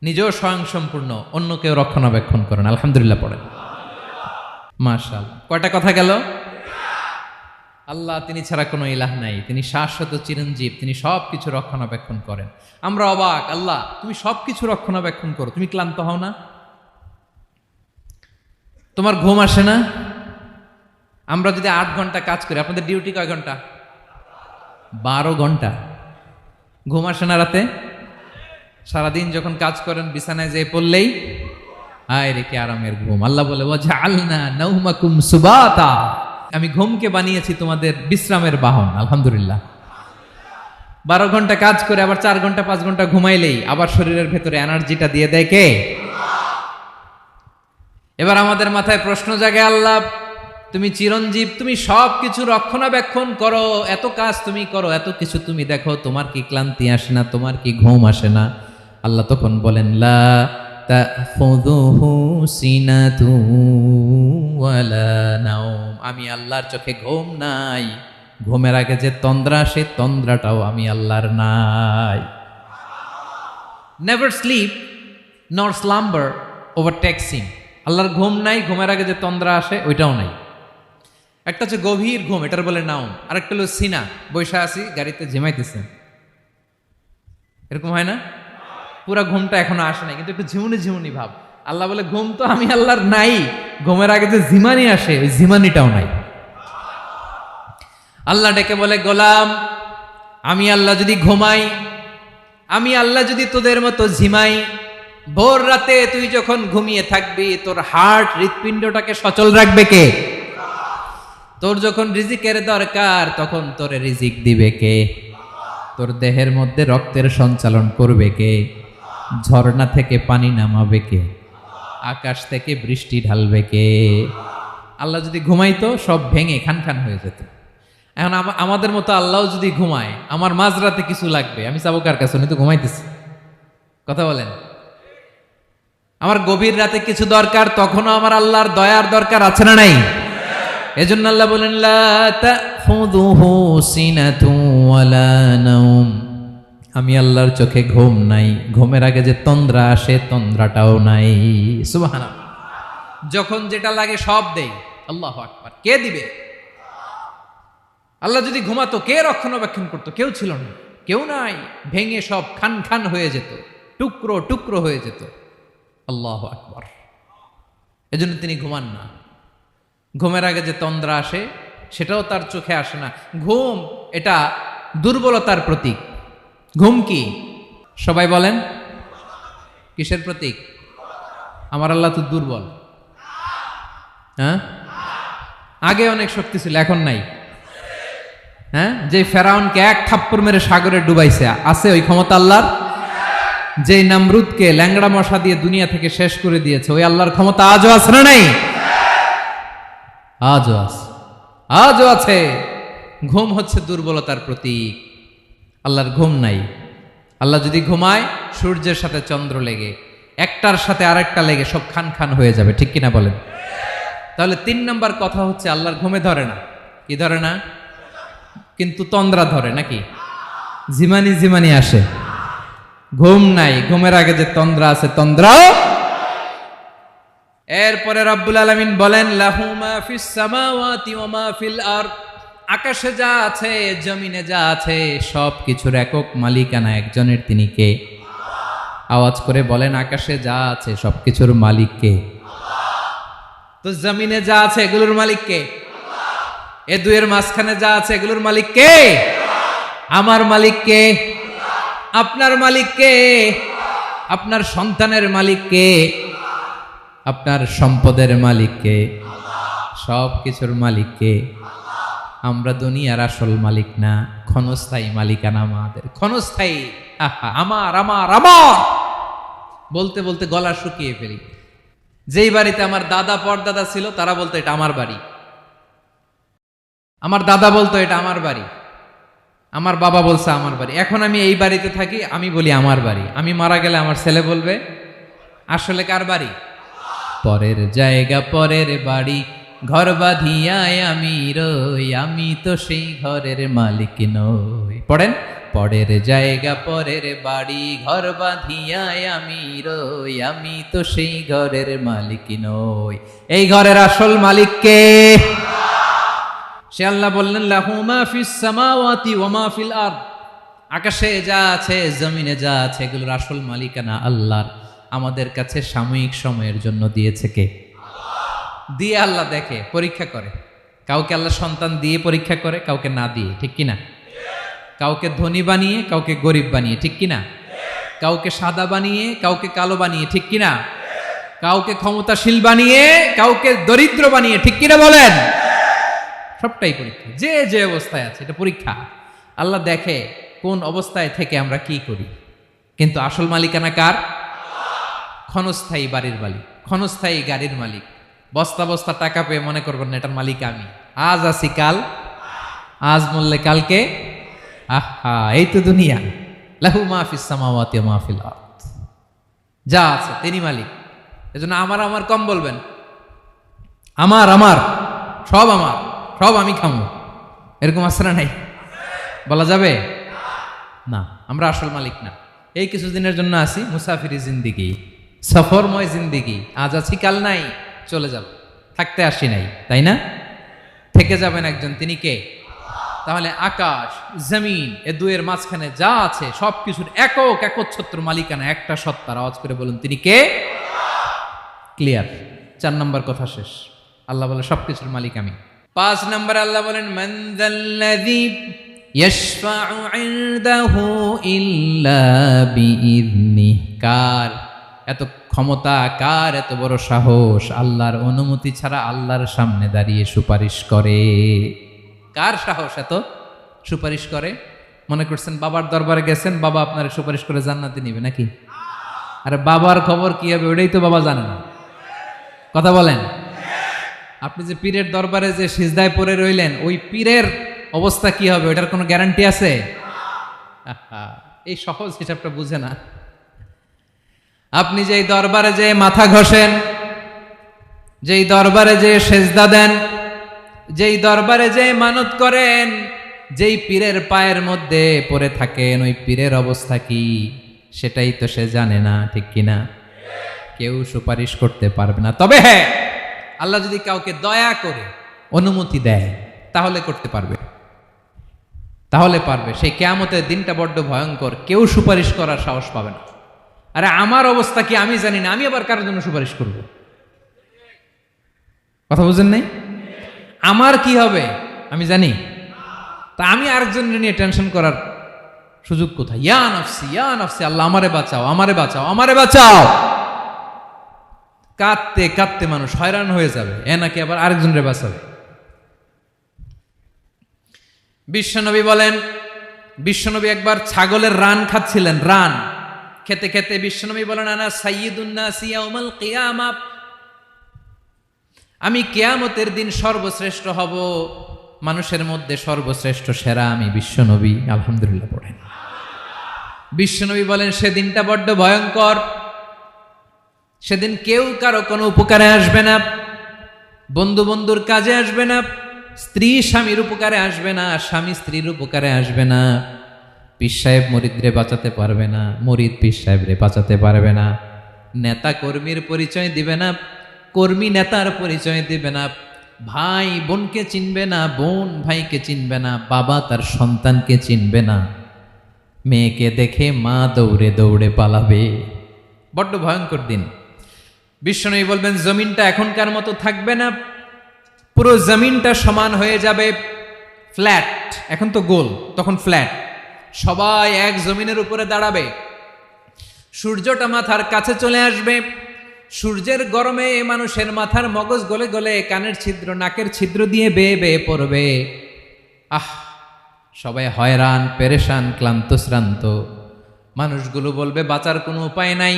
নিজেও স্বয়ংসম্পূর্ণ, অন্যকেও রক্ষণাবেক্ষণ করেন। আলহামদুলিল্লাহ পড়েন। মাশাআল্লাহ। কয়টা কথা গেল? আল্লাহ তিনি ছাড়া কোনো ইলাহ নাই, তিনি শাশ্বত চিরঞ্জীব, তিনি সব কিছু রক্ষণাবেক্ষণ করেন। আমরা অবাক, আল্লাহ তুমি সব কিছু রক্ষণাবেক্ষণ করো, তুমি ক্লান্ত হও না? তোমার ঘুম আসে না? আমরা যদি 8 ঘন্টা কাজ করি, আপনাদের ডিউটি কয় ঘন্টা? 12 ঘন্টা। ঘুম আসে না রাতে? সারাদিন যখন কাজ করেন বিছানায় যেয়ে পড়লেই আয় রে কি আরামের ঘুম। আল্লাহ বলে ওয়াজআলনা নাওমাকুম সুবাতা, আমি ঘুমকে বানিয়েছি তোমাদের বিশ্রামের বাহন। আলহামদুলিল্লাহ। 12 ঘন্টা কাজ করে আবার 4 ঘন্টা 5 ঘন্টা ঘুমাইলেই আবার শরীরের ভেতরে এনার্জিটা দিয়ে দেয় কে? এবার আমাদের মাথায় প্রশ্ন জাগে, আল্লাহ তুমি চিরঞ্জীব, তুমি সব কিছু রক্ষণাবেক্ষণ করো, এত কাজ তুমি করো, এত কিছু তুমি দেখো, তোমার কি ক্লান্তি আসে না? তোমার কি ঘুম আসে না? আল্লাহ তখন বলেন লা তাখুযুহু সিনাতু ওয়ালা নাওম, আমি আল্লাহর চোখে ঘুম নাই, ঘুমের আগে যে তন্দ্রা, সে তন্দ্রাটাও আমি আল্লাহর নাই। নেভার স্লিপ নর স্লাম্বার ওভারটেকস হিম। আল্লাহর ঘুম নাই, ঘুমের আগে যে তন্দ্রা আসে ওইটাও নাই। একটা হচ্ছে গভীর ঘুম, এটার বলে নাওম, আরেকটা হলো সিনা, বৈশা আছি গাড়িতে ঝিমাইতেছেন, এরকম হয় না? পুরা ঘুমটা এখনো আসে নাই, কিন্তু একটু ঝিমুনি ঝিমুনি ভাব। আল্লাহ বলে ঘুম তো আমি আল্লাহর নাই, ঘুমের আগে যে ঝিমানি আসে ওই ঝিমানিটাও নাই। আল্লাহ ডেকে বলে গোলাম, আমি আল্লাহ যদি ঘুমাই, আমি আল্লাহ যদি তোদের মতো ঝিমাই, ভোর রাতে তুই যখন ঘুমিয়ে থাকবি তোর হার্ট, হৃৎপিণ্ডটাকে সচল রাখবে কে? তোর যখন রিজিকের দরকার তখন তোর রিজিক দিবে কে? তোর দেহের মধ্যে রক্তের সঞ্চালন করবে কে? ঝর্ণা থেকে পানি নামাবে কে? আকাশ থেকে বৃষ্টি ঢালবে কে? আল্লাহ যদি ঘুমাইতো সব ভেঙে খান খান হয়ে যেত। এখন আমাদের মতো আল্লাহ যদি ঘুমায়, আমার মাঝরাতে কিছু লাগবে, আমি যাবো কার কাছে? উনি তো ঘুমাইতেছে। কথা বলেন। আমার গভীর রাতে কিছু দরকার, তখনও আমার আল্লাহর দয়ার দরকার আছে না নাই? এজন্য আল্লাহ বলেন লা তাখুযুহু সিনাতু ওয়ালা নাওম, আমি আল্লাহর চোখে ঘুম নাই, ঘুমের আগে যে তন্দ্রা আসে তন্দ্রাটাও নাই। সুবহানাল্লাহ। যখন যেটা লাগে সব দেই। আল্লাহু আকবার। কে দিবে? আল্লাহ যদি ঘুমাতো কে রক্ষণাবেক্ষণ করতো? কেউ ছিল না, কেউ নাই, ভেঙে সব খান খান হয়ে যেত, টুকরো টুকরো হয়ে যেত। আল্লাহু আকবার। এজন্য তিনি ঘুমান না। ঘুমের আগে যে তন্দ্রা আসে সেটাও তার চোখে আসে না। ঘুম এটা দুর্বলতার প্রতীক। ঘুম কি? সবাই বলেন কিসের প্রতীক? আমার আল্লাহ তো দুর্বল। হ্যাঁ, আগে অনেক শক্তি ছিল, এখন নাই। হ্যাঁ, যে ফেরাউনকে এক থাপ্পড় মেরে সাগরে ডুবাইছে, আছে ওই ক্ষমতা আল্লাহর? যে নামরুদকে ল্যাংড়া মশা দিয়ে দুনিয়া থেকে শেষ করে দিয়েছে, ওই আল্লাহর ক্ষমতা আজও আছে না নাই? আজও আছে, আজও আছে। ঘুম হচ্ছে দুর্বলতার প্রতীক, আল্লাহর ঘুম নাই। আল্লাহ যদি ঘুমায়, সূর্যের সাথে চন্দ্র লেগে, একটার সাথে আরেকটা লেগে সব খান খান হয়ে যাবে, ঠিক কিনা বলেন? তাহলে 3 নম্বর কথা হচ্ছে আল্লাহর ঘুমে ধরে না। কি ধরে না? কিন্তু তন্দ্রা ধরে নাকি? জিমানি জিমানি আসে, ঘুম নাই। ঘুমের আগে যে তন্দ্রা আছে, তন্দ্রাও। এরপরে রব্বুল আলামিন বলেন, লাহু মা ফিস সামাওয়াতি ওয়া মা ফিল আরদ, আকাশে যা আছে, জমিনে যা আছে, সব কিছুর একক মালিকানা একজনের। তিনি কে? আওয়াজ করে বলেন, আকাশে যা আছে সব কিছুর মালিক কে? তো জমিনে যা আছে এগুলোর মালিক কে? এ দুয়ের মাঝখানে যা আছে এগুলোর মালিক কে? আমার মালিক কে? আপনার মালিক কে? আপনার সন্তানের মালিক কে? আপনার সম্পদের মালিক কে? সব কিছুর মালিক কে? আমরা দুনিয়ার আসল মালিক না, ক্ষণস্থায়ী মালিকানা আমাদের, ক্ষণস্থায়ী। আমার আমার আমার বলতে বলতে গলা শুকিয়ে ফেলি। যেই বাড়িতে আমার দাদা পরদাদা ছিল, তারা বলতো এটা আমার বাড়ি। আমার দাদা বলতো এটা আমার বাড়ি, আমার বাবা বলছে আমার বাড়ি। এখন আমি এই বাড়িতে থাকি, আমি বলি আমার বাড়ি। আমি মারা গেলে আমার ছেলে বলবে আসলে কার বাড়ি? পরের জায়গা পরের বাড়ি, ঘর বাঁধিয়ায় আমি রই, আমি তো সেই ঘরের মালিক নই। পড়েন, পরের জায়গা পরের বাড়ি, ঘর বাঁধিয়ায় আমি রই, আমি তো সেই ঘরের মালিক নই। এই ঘরের আসল মালিক কে? সে আল্লাহ বললেন, লাহু মা ফিস সামাওয়াতি ওয়া মা ফিল আরদ, আকাশে যা আছে, জমিনে যা আছে, এগুলোর আসল মালিকানা আল্লাহর। আমাদের কাছে সাময়িক সময়ের জন্য দিয়েছে কে? দিয়ে আল্লাহ দেখে, পরীক্ষা করে। কাউকে আল্লাহ সন্তান দিয়ে পরীক্ষা করে, কাউকে না দিয়ে, ঠিক কিনা? কাউকে ধনী বানিয়ে, কাউকে গরিব বানিয়ে, ঠিক কিনা? কাউকে সাদা বানিয়ে, কাউকে কালো বানিয়ে, ঠিক কিনা? কাউকে ক্ষমতাশীল বানিয়ে, কাউকে দরিদ্র বানিয়ে, ঠিক কিনা বলেন? সবটাই পরীক্ষা, যে যে অবস্থায় আছে এটা পরীক্ষা। আল্লাহ দেখে কোন অবস্থায় থেকে আমরা কি করি। কিন্তু আসল মালিকানা কার? ক্ষণস্থায়ী বাড়ির মালিক, ক্ষণস্থায়ী গাড়ির মালিক। বস্তা বস্তা টাকা পেয়ে মনে করবেন না এটার মালিক আমি। আজ আছি কাল, আজ মরলে কালকে। আহা, এই তো দুনিয়া। লাহু মা ফিস সামাওয়াতি ওয়া মা ফিল আরদ, যা আছে তিনি মালিক। এজন্য আমার আমার কম বলবেন। আমার আমার সব আমার, সব আমি খামো, এরকম আসরা নাই, বলা যাবে না। আমরা আসল মালিক না। এই কিছুদিনের জন্য আসি, মুসাফিরি জিন্দিগি, সফরময় জিন্দিগি। আজ আছি কাল নাই, চলে যাব। থাকতে আসি নাই, তাই না? থেকে যাবেন একজন, তিনি কে? তাহলে আকাশ জমিন এ দুয়ের মাঝখানে যা আছে সব কিছুর একক একচ্ছত্র মালিকানা একটা সত্তার। আওয়াজ করে বলুন, তিনি কে? ক্লিয়ার। 4 নম্বর কথা শেষ। আল্লাহ বলে সবকিছুর মালিক আমি। 5 নম্বর আল্লাহ বলেন, মান যাল্লাযী ইয়াশফাউ ইনদাহু ইল্লা বিইযনিহি, কার এত ক্ষমতা, কার এত বড় সাহস, আল্লাহর অনুমতি ছাড়া আল্লাহর সামনে দাঁড়িয়ে সুপারিশ করে? কার সাহস এত সুপারিশ করে? মনে করছেন বাবার দরবারে গেছেন, বাবা আপনার সুপারিশ করে জান্নাতে নিবে নাকি? আরে বাবার খবর কি হবে ওটাই তো বাবা জানে না। কথা বলেন। আপনি যে পীরের দরবারে যে সিজদায় পড়ে রইলেন, ওই পীরের অবস্থা কি হবে ওটার কোনো গ্যারান্টি আছে? এই সহজ হিসাবটা বুঝে না। আপনি যেই দরবারে যে মাথা ঘষেন, যেই দরবারে যে সেজদা দেন, যেই দরবারে যে মানত করেন, যেই পীরের পায়ের মধ্যে পড়ে থাকেন, ওই পীরের অবস্থা কি সেটাই তো সে জানে না, ঠিক কিনা? কেউ সুপারিশ করতে পারবে না। তবে হ্যাঁ, আল্লাহ যদি কাউকে দয়া করে অনুমতি দেয় তাহলে করতে পারবে, তাহলে পারবে। সেই কিয়ামতের দিনটা বড্ড ভয়ঙ্কর, কেউ সুপারিশ করার সাহস পাবে না। আরে আমার অবস্থা কি আমি জানি না, আমি আবার কারোর জন্য সুপারিশ করব? কথা বুঝেন নাই? আমার কি হবে আমি জানি, তা আমি আরেকজনের নিয়ে টেনশন করার সুযোগ কোথায়? ইয়া নাফসি ইয়া নাফসি, আল্লাহ আমারে বাঁচাও, আমারে বাঁচাও, আমারে বাঁচাও। কাঁদতে কাঁদতে মানুষ হয়রান হয়ে যাবে, এ নাকি আবার আরেকজনের বাঁচাবে। বিশ্বনবী বলেন, বিশ্বনবী একবার ছাগলের রান খাচ্ছিলেন, রান খেতে খেতে বিশ্বনবী বলেন, আনা সাইয়্যিদুন নাস ইয়াউমাল কিয়ামা, আমি কিয়ামতের দিন সর্বশ্রেষ্ঠ হব, মানুষের মধ্যে সর্বশ্রেষ্ঠ সেরা আমি বিশ্বনবী। আলহামদুলিল্লাহ পড়েন। বিশ্বনবী বলেন, সেদিনটা বড্ড ভয়ঙ্কর, সেদিন কেউ কারো কোনো উপকারে আসবে না, বন্ধু বন্ধুর কাজে আসবে না, স্ত্রী স্বামীর উপকারে আসবে না, স্বামী স্ত্রীর উপকারে আসবে না, পীর সাহেব মুরিদরে বাঁচাতে পারবে না, মুরিদ পীর সাহেবরে বাঁচাতে পারবে না, নেতা কর্মীর পরিচয় দিবে না, কর্মী নেতার পরিচয় দিবে না, ভাই বোনকে চিনবে না, বোন ভাইকে চিনবে না, বাবা তার সন্তানকে চিনবে না, মেয়েকে দেখে মা দৌড়ে দৌড়ে পালাবে। বড্ড ভয়ঙ্কর দিন। বিশ্বনবী বলবেন, জমিনটা এখনকার মতো থাকবে না, পুরো জমিনটা সমান হয়ে যাবে, ফ্ল্যাট, এখন তো গোল, তখন ফ্ল্যাট, সবাই এক জমিনের উপরে দাঁড়াবে, সূর্যটা মাথার কাছে চলে আসবে, সূর্যের গরমে মানুষের মাথার মগজ গলে গলে কানের ছিদ্র নাকের ছিদ্র দিয়ে বেয়ে বেয়ে পড়বে। আহ, সবাই হয়রান, পেরেশান, ক্লান্ত শ্রান্ত। মানুষগুলো বলবে বাঁচার কোনো উপায় নাই।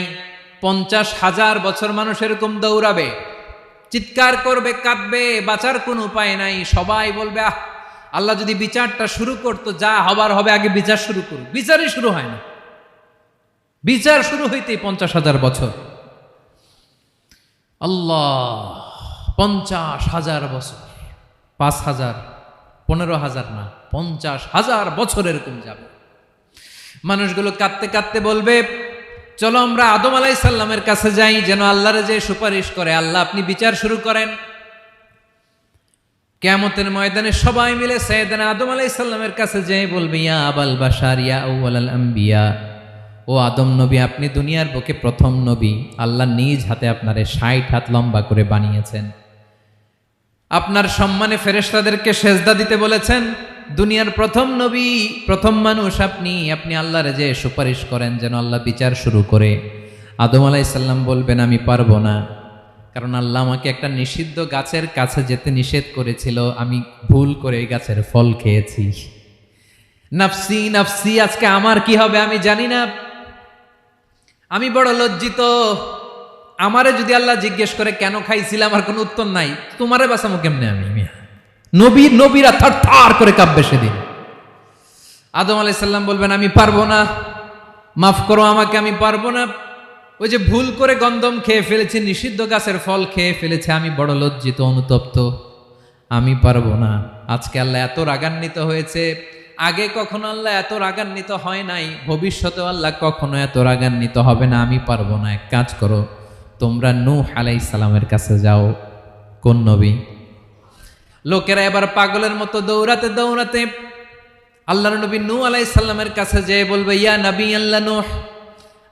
50,000 বছর মানুষ এরকম দৌড়াবে, চিৎকার করবে, কাঁদবে, বাঁচার কোনো উপায় নাই। সবাই বলবে, আহ, আল্লাহ যদি বিচারটা শুরু করতো, যা হবার হবে, আগে বিচার শুরু করুক। বিচারই শুরু হয় না, বিচার শুরু হইতেই 50,000 বছর। আল্লাহ, 50,000 বছর, 5,000, 15,000 না, 50,000 বছর এরকম যাবে। মানুষগুলো কাঁদতে কাঁদতে বলবে, চলো আমরা আদম আলাইহিস সালামের কাছে যাই, যেন আল্লাহরে যে সুপারিশ করে, আল্লাহ আপনি বিচার শুরু করেন। কিয়ামতের ময়দানে সবাই মিলে সাইয়েদনা আদম আলাইহিস সালামের কাছে যেয়ে বলবে, ইয়া আবাল বাশার, ইয়া আউয়ালাল আম্বিয়া, ও আদম নবী, আপনি দুনিয়ার বুকে প্রথম নবী, আল্লাহ নিজ হাতে আপনারে 60 হাত লম্বা করে বানিয়েছেন, আপনার সম্মানে ফেরেশতাদেরকে সেজদা দিতে বলেছেন, দুনিয়ার প্রথম নবী, প্রথম মানুষ আপনি, আপনি আল্লাহরে যে সুপারিশ করেন যেন আল্লাহ বিচার শুরু করে। আদম আলাইহিস সালাম বলবেন, আমি পারবো না, কারণ আল্লাহ আমাকে একটা নিষিদ্ধ গাছের কাছে যেতে নিষেধ করেছিল, আমি ভুল করে এই গাছের ফল খেয়েছি। নাফসি নাফসি, আজকে আমার কি হবে আমি জানি না, আমি বড় লজ্জিত। আমারে যদি আল্লাহ জিজ্ঞেস করে কেন খাইছিলাম, আমার কোনো উত্তর নাই, তোমারে বাঁচামো কেমনে আমি? নবীরা থার থার করে কাঁপবে সেদিন। আদম আলাইহিস সালাম বলবেন, আমি পারবো না, মাফ করো আমাকে, আমি পারবো না, ওই যে ভুল করে গন্ধম খেয়ে ফেলেছি, নিষিদ্ধ গাছের ফল খেয়ে ফেলেছে, আমি বড় লজ্জিত, অনুতপ্ত, আমি পারবো না। আজকে আল্লাহ এত রাগান্বিত হয়েছে, আগে কখনো আল্লাহ এত রাগান্বিত হয় নাই, ভবিষ্যতেও আল্লাহ কখনো এত রাগান্বিত হবে না, আমি পারবো না। এক কাজ করো, তোমরা নূহ আলাইহিস সালামের কাছে যাও। কোন নবী? লোকেরা এবার পাগলের মতো দৌড়াতে দৌড়াতে আল্লাহর নবী নূহ আলাইহিস সালামের কাছে যেয়ে বলবে, ইয়া নবী আল্লাহ নূহ,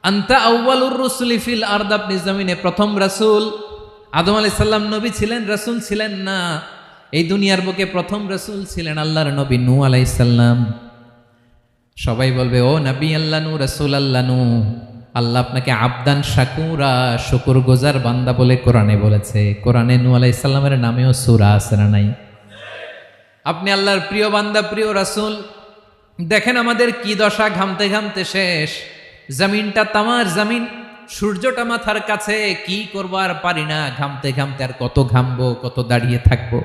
আনতা আউয়ালুর রুসুলি ফিল আরদ, আপনি জমিনে প্রথম রাসূল। আদম আলাইহিস সালাম নবী ছিলেন, রাসূল ছিলেন না, এই দুনিয়ার বুকে প্রথম রাসূল ছিলেন আল্লাহর নবী নূহ আলাইহিস সালাম। সবাই বলবে, ও নবী আল্লাহ নূহ, রাসূল আল্লাহ নূহ, আল্লাহ আপনাকে আবদান শাকুরা, শুকর গুজার বান্দা বলে কোরআনে বলেছে। কোরআনে নূহ আলাইহিস সালামের নামেও সূরা আছে না নাই? আপনি আল্লাহর প্রিয় বান্দা, প্রিয় রাসূল। দেখেন আমাদের কি দশা, ঘামতে ঘামতে শেষ, জমিনটা তামার জমিন, সূর্যটা মাথার কাছে, কি করবো আর পারি না, ঘামতে ঘামতে আর কত ঘামবো, কত দাঁড়িয়ে থাকবো।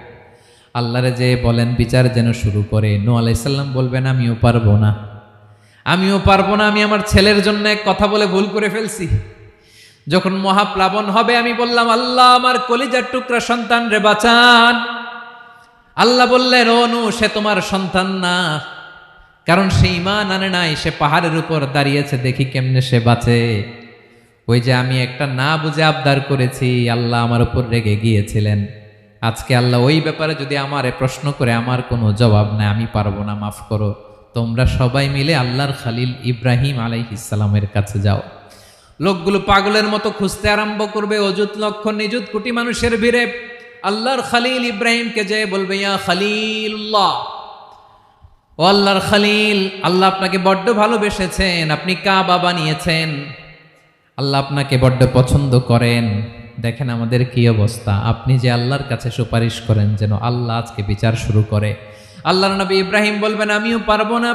আল্লাহরে যে বলেন বিচার যেন শুরু করে। নূহ আলাইহিস সালাম বলবেন, আমিও পারবো না, আমিও পারবো না, আমি আমার ছেলের জন্য এক কথা বলে ভুল করে ফেলছি। যখন মহাপ্লাবন হবে আমি বললাম, আল্লাহ আমার কলিজার টুকরা সন্তান রে বাঁচান। আল্লাহ বললেন, ও নূহ, সে তোমার সন্তান না, কারণ সে ঈমান আনে নাই, সে পাহাড়ের উপর দাঁড়িয়েছে, দেখি কেমনে সে বাঁচে। ওই যে আমি একটা না বুঝে আবদার করেছি, আল্লাহ আমার উপর রেগে গিয়েছিলেন। আজকে আল্লাহ ওই ব্যাপারে যদি আমারে প্রশ্ন করে, আমার কোনো জবাব নাই, আমি পারবো না, মাফ করো। তোমরা সবাই মিলে আল্লাহর খালিল ইব্রাহিম আলাইহিস সালামের কাছে যাও। লোকগুলো পাগলের মতো খুঁজতে আরম্ভ করবে, অযুত লক্ষ নিযুত কোটি মানুষের ভিড়ে আল্লাহর খালিল ইব্রাহিমকে যেয়ে বলবে, ইয়া খালিলুল্লাহ, ও আল্লাহর খালিল, আল্লাহ আপনাকে বড্ড ভালোবেসেছেন, আপনি কাবা বানিয়েছেন, আল্লাহ আপনাকে বড্ড পছন্দ করেন। দেখেন আমাদের কি অবস্থা, আপনি যে আল্লাহর কাছে সুপারিশ করেন যেন আল্লাহ আজকে বিচার শুরু করে। আল্লাহর নবী ইব্রাহিম বলবেন আমিও পারবো না,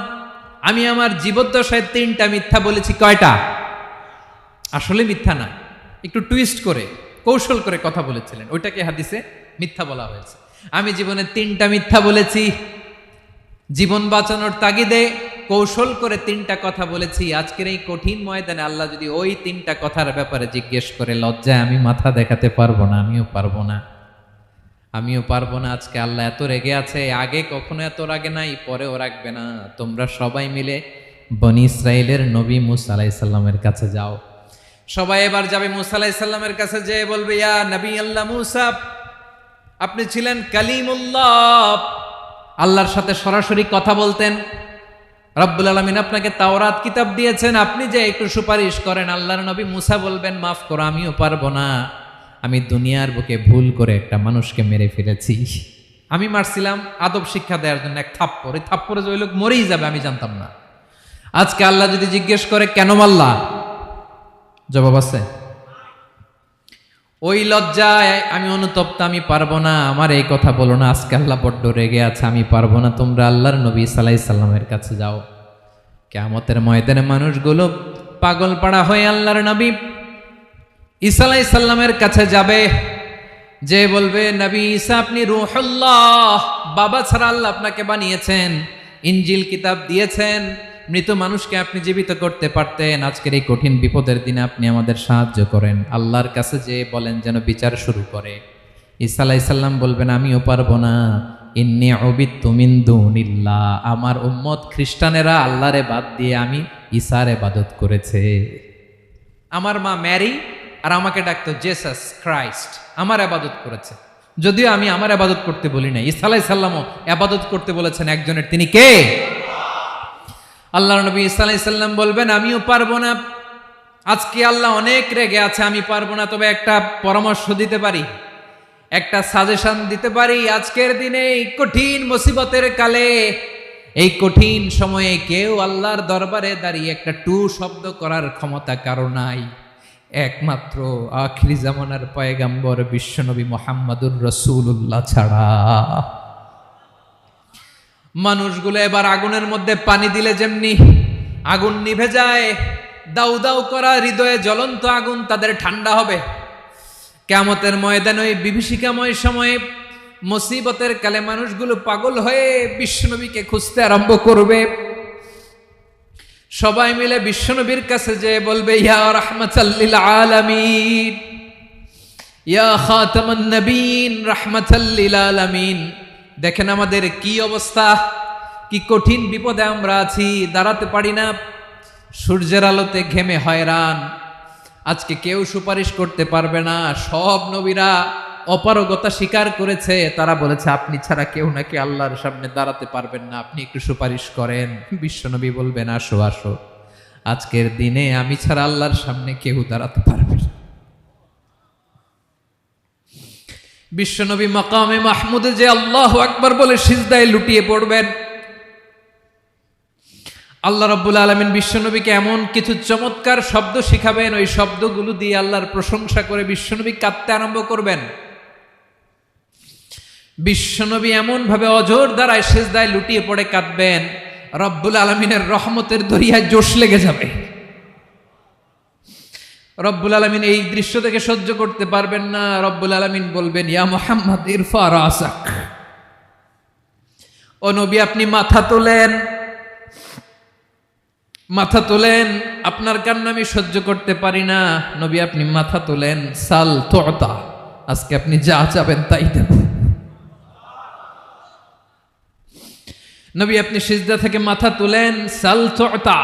আমি আমার জীবদ্দশায় 3টা মিথ্যা বলেছি। কয়টা? আসলে মিথ্যা না, একটু টুইস্ট করে কৌশল করে কথা বলেছিলেন, ওইটাকে হাদিসে মিথ্যা বলা হয়েছে। আমি জীবনে 3টা মিথ্যা বলেছি, জীবন বাঁচানোর তাগিদে কৌশল করে 3টা কথা বলেছি। আজকের এই কঠিন ময়দানে আল্লাহ যদি ওই 3টা কথার ব্যাপারে জিজ্ঞেস করে, লজ্জায় আমি মাথা দেখাতে পারবো না, আমিও পারবো না, আমিও পারবো না। আজকে আল্লাহ এত রেগে আছে, আগে কখনো এত রাগে নাই, পরেও রাখবে না। তোমরা সবাই মিলে বনি ইসরাইলের নবী মুসা আলাইহিস সালামের কাছে যাও। সবাই এবার যাবে মুসা আলাইহিস সালামের কাছে, যেয়ে বলবে ইয়া নবী আল্লাহ মুসা, আপনি ছিলেন কালিমুল্লাহ, আল্লাহর সাথে সরাসরি কথা বলতেন। রব্বুল আলামিন আপনাকে তাওরাত কিতাব দিয়েছেন, আপনি যে একটু সুপারিশ করেন। আল্লাহর নবী মুসা বলবেন মাফ করো, আমিও পারবো না, আমি দুনিয়ার বুকে ভুল করে একটা মানুষকে মেরে ফেলেছি। আমি মারছিলাম আদব শিক্ষা দেওয়ার জন্য এক থাপ্পড়, এই থাপ্পড়ে যে ওই লোক মরেই যাবে আমি জানতাম না। আজকে আল্লাহ যদি জিজ্ঞেস করে কেন মারলা, জবাব আছে? ওই লজ্জায় আমি অনুতপ্ত, আমি পারবো না, আমার এই কথা বলো না। আজকে আল্লাহ বড্ড রেগে আছে, আমি পারবো না, তোমরা আল্লাহর নবী ঈসা আলাইহিস সালামের কাছে যাও। কিয়ামতের ময়দানে মানুষগুলো পাগল পাড়া হয়ে আল্লাহর নবী ঈসা আলাইহিস সালামের কাছে যাবে, যে বলবে নবী ঈসা আপনি রূহুল্লাহ, বাবা ছাড়া আল্লাহ আপনাকে বানিয়েছেন, ইনজিল কিতাব দিয়েছেন, মৃত মানুষকে আপনি জীবিত করতে পারতেন। আজকের এই কঠিন বিপদের দিনে আপনি আমাদের সাহায্য করেন। আল্লাহর কাছে যে বলেন যেন বিচার শুরু করে। ঈসা আলাইহিস সালাম বলবেন আমিও পারবো না, ইন্নী উবিদতু মিন দুনিল্লাহ, আমার উম্মত খ্রিস্টানেরা আল্লাহরে বাদ দিয়ে আমি ঈসার ইবাদত করেছে। আমার মা ম্যারি আর আমাকে ডাকতো জেসাস ক্রাইস্ট, আমার ইবাদত করেছে, যদিও আমি আমার ইবাদত করতে বলি না। ঈসা আলাইহিস সালামও ইবাদত করতে বলেছেন একজনের, তিনি কে? আল্লাহর নবী ঈসা আলাইহিস সালাম বলবেন আমিও পারবো না, আজকে আল্লাহ অনেক রেগে আছে, আমি পারবো না, তবে একটা পরামর্শ দিতে পারি, একটা সাজেশন দিতে পারি। আজকের দিনে এই কঠিন মুসিবতের কালে, এই কঠিন সময়ে কেউ আল্লাহর দরবারে দাঁড়িয়ে একটা টু শব্দ করার ক্ষমতা কারো নাই, একমাত্র আখিরি জামানার পয়গাম্বর বিশ্বনবী মুহাম্মাদুর রাসূলুল্লাহ ছাড়া। মানুষগুলো এবার আগুনের মধ্যে পানি দিলে যেমনি আগুন নিভে যায়, দাউ দাউ করা হৃদয়ে জ্বলন্ত আগুন তাদের ঠান্ডা হবে। কিয়ামতের ময়দানে ওই বিভীষিকাময় সময়ে মুসিবতের কালে মানুষগুলো পাগল হয়ে বিশ্বনবীকে খুঁজতে আরম্ভ করবে। সবাই মিলে বিশ্বনবীর কাছে যেয়ে বলবে ইয়া রাহমাতাল লিল আলামিন, ইয়া খাতামান নবীন, রাহমাতাল লিল আলামিন, দেখেন আমাদের কি অবস্থা, কি কঠিন বিপদে আমরা আছি, দাঁড়াতে পারি না, সূর্যের আলোতে ঘেমে হয়রান। আজকে কেউ সুপারিশ করতে পারবে না, সব নবীরা অপারগতা স্বীকার করেছে, তারা বলেছে আপনি ছাড়া কেউ নাকি আল্লাহর সামনে দাঁড়াতে পারবেন না, আপনি একটু সুপারিশ করেন। বিশ্বনবী বলবেন আসো আসো, আজকের দিনে আমি ছাড়া আল্লাহর সামনে কেউ দাঁড়াতে পারবে না। বিশ্বনবী মাকামে মাহমুদে যে আল্লাহু আকবার বলে সিজদায় লুটিয়ে পড়বেন। আল্লাহ রাব্বুল আলামিন বিশ্বনবীকে এমন কিছু চমৎকার শব্দ শিখাবেন, ওই শব্দগুলো দিয়ে আল্লাহর প্রশংসা করে বিশ্বনবী কাঁদতে আরম্ভ করবেন। বিশ্বনবী এমন ভাবে অজর দ্বারায় সিজদায় লুটিয়ে পড়ে কাঁদবেন, রব্বুল আলামিনের রহমতের দরিয়ায় জোশ লেগে যাবে। রব্বুল আলামিন এই দৃশ্য থেকে সহ্য করতে পারবেন না। রব্বুল আলামিন বলবেন ইয়া মুহাম্মদ ইরফা রাসাক, ও নবী আপনি মাথা তোলেন, মাথা তোলেন, আপনার কান্না আমি সহ্য করতে পারি না। নবী আপনি মাথা তোলেন, সাল তুতা, আজকে আপনি যা চাবেন তাই দেব। নবী আপনি সিজদা থেকে মাথা তুলেন, সাল তুতা,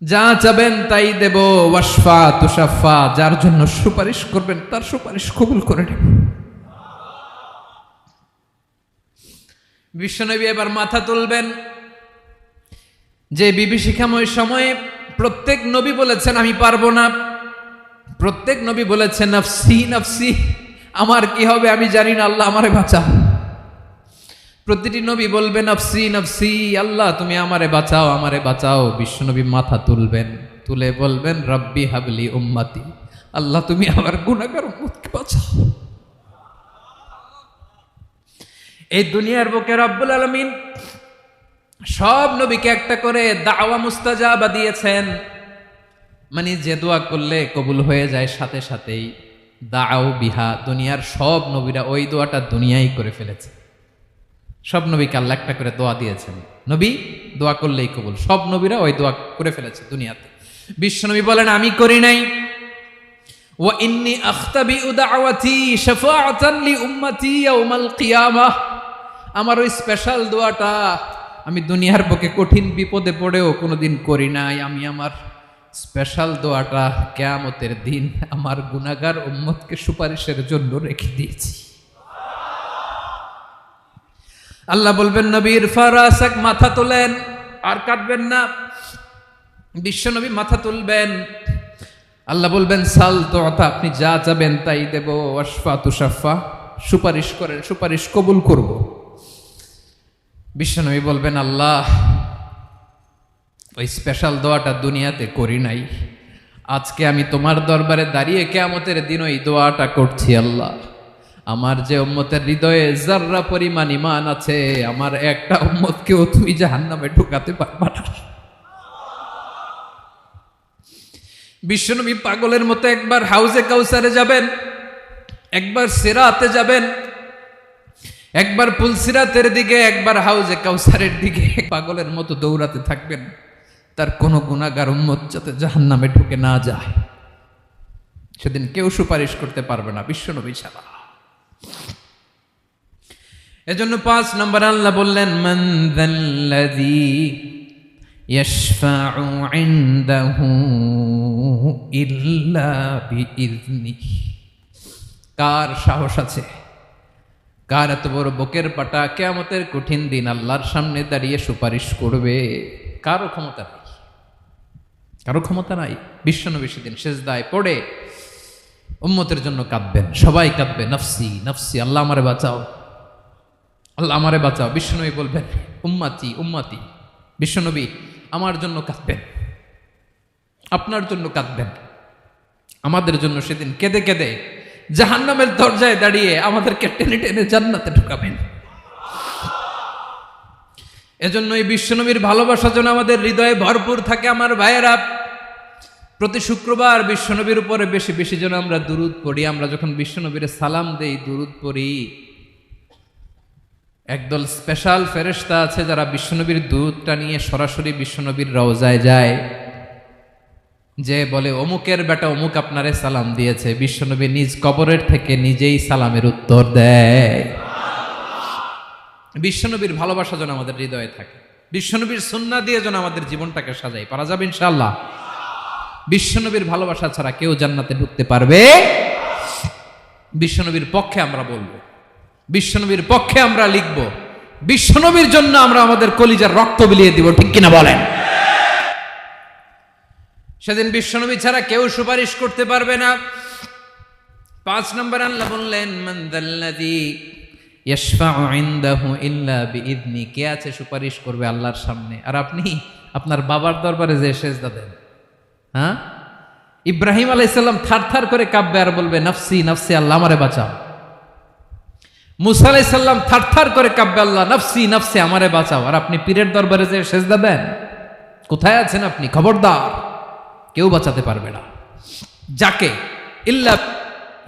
যা চাবেন তাই দেব। ওয়াশফা তুশাফা, যার জন্য সুপারিশ করবেন তার সুপারিশ কবুল করে নেব। বিশ্বনবী এবার মাথা তুলবেন। যে বিভীষিকাময় সময়ে প্রত্যেক নবী বলেছেন আমি পারবো না, প্রত্যেক নবী বলেছেন নফসি নফসি, আমার কি হবে আমি জানি না, আল্লাহ আমারে বাঁচাও। প্রতিটি নবী বলবে নফসি নফসি, আল্লাহ তুমি আমারে বাঁচাও, আমারে বাঁচাও। বিশ্বনবী মাথা তুলবেন, তুলে বলবেন রব্বি হাবলি উম্মতি, আল্লাহ তুমি আমার গুনাহগার উম্মতকে বাঁচাও। এই দুনিয়ার বুকে রব্বুল আলামিন সব নবীকে একটা করে দাওয়া মুস্তাজাবা দিয়েছেন, মানে যে দোয়া করলে কবুল হয়ে যায় সাথে সাথেই। দাও বিহা, দুনিয়ার সব নবীরা ওই দোয়াটা দুনিয়ায় করে ফেলেছে। সব নবীকে আল্লাহ একটা করে দোয়া দিয়েছেন, নবী দোয়া করলেই কবুল। সব নবীরা ওই দোয়া করে ফেলেছে দুনিয়াতে। বিশ্বনবী বলেন আমি করি নাই। ওয়া ইন্নী আখতাবিউ দাওয়াতি শাফাআতান লি উম্মতি ইয়াউমাল কিয়ামাহ, আমার ওই স্পেশাল দোয়াটা আমি দুনিয়ার বুকে কঠিন বিপদে পড়েও কোনোদিন করি নাই। আমি আমার স্পেশাল দোয়াটা কিয়ামতের দিন আমার গুনাহগার উম্মতকে সুপারিশের জন্য রেখে দিয়েছি। আল্লাহ বলবেন নবীর ফারাসাক, মাথা তোলেন, আর কাটবেন না। বিশ্বনবী মাথা তুলবেন, আল্লাহ বলবেন সাল তোতা, আপনি যা চাবেন তাই দেব। ওয়াশফা তুশাফা, সুপারিশ করেন, সুপারিশ কবুল করব। বিশ্বনবী বলবেন আল্লাহ ওই স্পেশাল দোয়াটা দুনিয়াতে করি নাই, আজকে আমি তোমার দরবারে দাঁড়িয়ে কিয়ামতের দিন ওই দোয়াটা করছি। আল্লাহ আমার যে উম্মতের হৃদয়ে যাররা পরিমাণ ঈমান আছে, আমার একটা উম্মতকেও তুমি জাহান্নামে ঢুকাতে পারবা না। বিশ্বনবী পাগলের মতো একবার হাউজে কাউসারে যাবেন, একবার সিরাতে যাবেন, একবার পুলসিরাতের দিকে, একবার হাউজে কাউসারের দিকে পাগলের মতো দৌড়াতে থাকবেন, তার কোনো গুনাহগার উম্মত যাতে জাহান্নামে ঢুকে না যায়। সেদিন কেউ সুপারিশ করতে পারবে না বিশ্বনবী ছাড়া। এজন্য 5 নম্বর আল্লাহ বললেন মান যাল্লাযী ইয়াশফাউ ইনদাহু ইল্লা বিইযনিহি, কার সাহস আছে, কার এত বড় বুকের পাটা কিয়ামতের কঠিন দিন আল্লাহর সামনে দাঁড়িয়ে সুপারিশ করবে? কারো ক্ষমতা নাই, কারো ক্ষমতা নাই। বিশ্বনবী সেদিন সেজদায় পড়ে উম্মতের জন্য কাঁদবেন, সবাই কাঁদবে, নফসি নফসি, আল্লাহ আমারে বাঁচাও, আল্লাহ আমারে বাঁচাও। বিশ্বনবী বলবেন উম্মতি উম্মতি। বিশ্বনবী আমার জন্য কাঁদবেন, আপনার জন্য কাঁদবেন, আমাদের জন্য সেদিন কেঁদে কেঁদে জাহান্নামের দরজায় দাঁড়িয়ে আমাদেরকে টেনে টেনে জান্নাতে ঢুকাবেন। এজন্য এই বিশ্বনবীর ভালোবাসা যেন আমাদের হৃদয়ে ভরপুর থাকে। আমার ভাইয়েরা, প্রতি শুক্রবার বিশ্বনবীর উপরে বেশি বেশি যেন আমরা দুরূদ পড়ি। আমরা যখন বিশ্বনবীর সালাম দেই, দুরূদ পড়ি, একদল স্পেশাল ফেরেশতা আছে যারা বিশ্বনবীর দুরূদটা নিয়ে সরাসরি বিশ্বনবীর রওজায় যায়, যে বলে অমুকের বেটা অমুক আপনারে সালাম দিয়েছে। বিশ্বনবী নিজ কবরের থেকে নিজেই সালামের উত্তর দেয়। বিশ্বনবীর ভালোবাসা যেন আমাদের হৃদয়ে থাকে, বিশ্বনবীর সুন্নাহ দিয়ে যেন আমাদের জীবনটাকে সাজাই। পারা যাবে ইনশাআল্লাহ। বিশ্বনবীর ভালোবাসা ছাড়া কেউ জান্নাতে ঢুকতে পারবে? বিশ্বনবীর পক্ষে আমরা বলবো, বিশ্বনবীর পক্ষে আমরা লিখব, বিশ্বনবীর জন্য আমরা আমাদের কলিজার রক্ত বিলিয়ে দিব, ঠিক কিনা বলেন? সেদিন বিশ্বনবী ছাড়া কেউ সুপারিশ করতে পারবে না। 5 নম্বর আল্লাহ বললেন মান যাল্লাযী ইয়াশফাউ ইনদাহু ইল্লা বিইযনি, কে আছে সুপারিশ করবে আল্লাহর সামনে? আর আপনি আপনার বাবার দরবারে যে সেজদা দেন, হ্যাঁ, ইব্রাহিম আলাইহিস সালাম থারথার করে কাঁপবে আর বলবে নফসি নফসি, আল্লাহ আমারে বাঁচাও। মুসা আলাইহিস সালাম থারথার করে কাঁপবে, আল্লাহ নফসি নফসি, আমারে বাঁচাও। আর আপনি পীরের দরবারে যে সেজদা দেন, কোথায় আছেন আপনি? খবরদার, কেউ বাঁচাতে পারবে না। যাকে ইল্লা,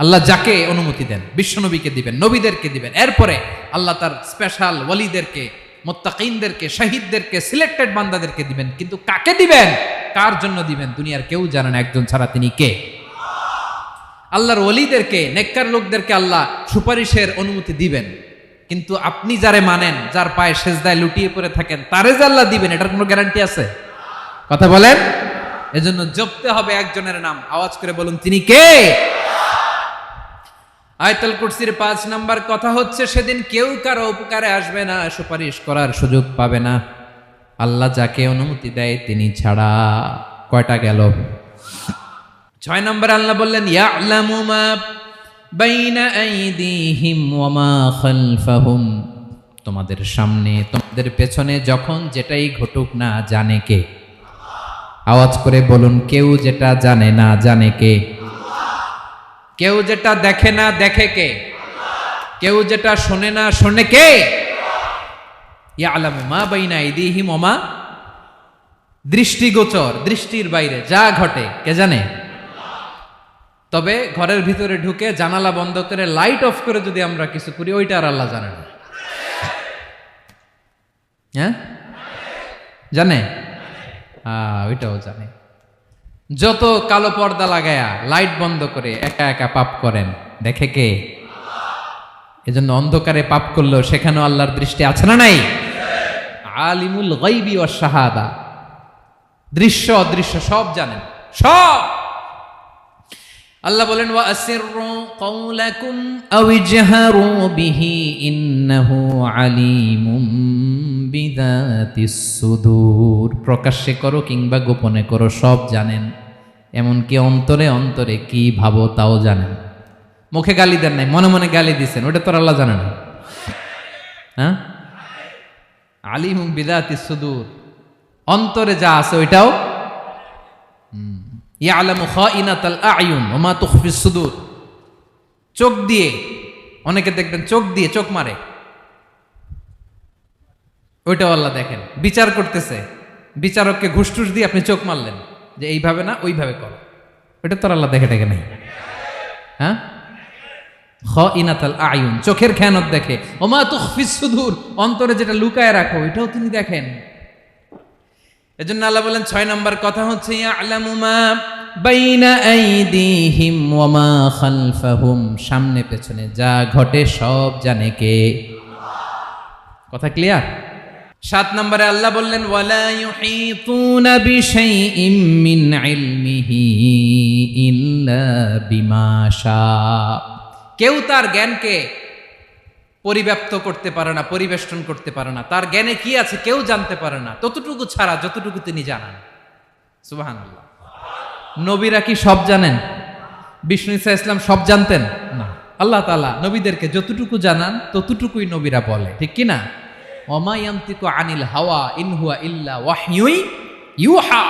আল্লাহ যাকে অনুমতি দেন বিশ্বনবীকে দিবেন, নবীদেরকে দিবেন। এরপরে আল্লাহ তার স্পেশাল ওয়ালিদেরকে, মুত্তাকিনদেরকে, শহীদদেরকে, সিলেক্টেড বান্দাদেরকে দিবেন। কিন্তু কাকে দিবেন, কার জন্য দিবেন, দুনিয়ার কেউ জানে না একজন ছাড়া, তিনি কে? আল্লাহর ওয়ালিদেরকে, নেককার লোকদেরকে আল্লাহ সুপারিশের অনুমতি দিবেন। কিন্তু আপনি যারে মানেন, যার পায়ে সেজদায় লুটিয়ে পড়ে থাকেন, তারে যে আল্লাহ দিবেন, এটার কোনো গ্যারান্টি আছে? কথা বলেন। এজন্য জপতে হবে একজনের নাম, আওয়াজ করে বলুন তিনি কে? আয়াতুল কুরসির 5 নাম্বার কথা হচ্ছে সেদিন কেউ কারো উপকারে আসবে না, সুপারিশ করার সুযোগ পাবে না, আল্লাহ যাকে অনুমতি দেয় তিনি ছাড়া। কয়টা গেল? 6 নাম্বার আল্লাহ বললেন ইয়ালামু মা বাইনা আইদিহিম ওয়া মা খালফাহুম, তোমাদের সামনে তোমাদের পেছনে যখন যেটাই ঘটুক না জানে কে? আওয়াজ করে বলুন, কেউ যেটা জানে না জানে কে? কেউ যেটা দেখে না দেখে কে? কেউ যেটা শোনে না, শোনে কে? ইয়ালামু মা বাইনা আইদিহিম ওয়া মা, দৃষ্টিগোচর, দৃষ্টির বাইরে যা ঘটে কে জানে? তবে ঘরের ভিতরে ঢুকে জানালা বন্ধ করে লাইট অফ করে যদি আমরা কিছু করি, ওইটা আর আল্লাহ জানে না। হ্যাঁ, জানে? ওইটাও জানে। যত কালো পর্দা লাগায়া লাইট বন্ধ করে একা একা পাপ করেন, দেখে কে? এজন্য অন্ধকারে পাপ করলেও সেখানেও আল্লাহর দৃষ্টি আছে না নাই? আলিমুল গাইবি ওয়াশ শাহাদা, দৃশ্য অদৃশ্য সব জানেন, সব। আল্লাহ বলেন ওয়া আসিররু কাওলাকুম আও ইজহারু বিহি ইন্নাহু আলিমুম বিযাতিস সুদূর। প্রকাশ্যে করো কিংবা গোপনে করো, সব জানেন। এমনকি অন্তরে অন্তরে কি ভাবো তাও জানেন। মুখে গালি দেন নাই, মনে মনে গালি দিছেন, ওটা তো আল্লাহ জানে না? হ্যাঁ, আলিমুম বিযাতিস সুদূর, অন্তরে যা আছে ওইটাও। ইয়ালামু খাইনাতাল আয়ুন ওয়া মা তুখফিস সুদূর। চোখ দিয়ে, অনেকে দেখবেন চোখ দিয়ে চোখ মারে, ওইটাও আল্লাহ দেখেন। বিচার করতেছে, বিচারককে ঘুষ টুস দিয়ে আপনি চোখ মারলেন যে এইভাবে না ওইভাবে করো, ওইটা তো আল্লাহ দেখে দেখে নাই? হ্যাঁ, খাইনাতাল আয়ুন, চোখের খেয়ানত দেখে। ওয়া মা তুখফিস সুদূর, অন্তরে যেটা লুকায় রাখো ওইটাও তিনি দেখেন। এজন্য আল্লাহ বলেন 6 নম্বর কথা হচ্ছে ইয়ালামু মা বাইনা আইদিহিম ওয়া মা খালফাহুম, সামনে পেছনে যা ঘটে সব জানে কে? কথা ক্লিয়ার? 7 নম্বরে আল্লাহ বললেন ওয়ালা ইউহিতুনা বিশাইইম মিন ইলমিহি ইল্লা বিমা শা। কেউ তার জ্ঞানকে পরিব্যাপ্ত করতে পারে না, পরিবেষ্টন করতে পারে না। তার জ্ঞানে কি আছে কেউ জানতে পারে না, ততটুকু ছাড়া যতটুকু তিনি জানান। সুবহানাল্লাহ। নবীরা কি সব জানেন? বিষ্ণু ঈসা ইসলাম সব জানতেন না। আল্লাহ তাআলা নবীদেরকে যতটুকু জানান ততটুকুই নবীরা বলে, ঠিক কি না? ওয়া মা ইয়ানতিকু আনিল হাওয়া ইন হুয়া ইল্লা ওয়াহয়ুন ইউহা।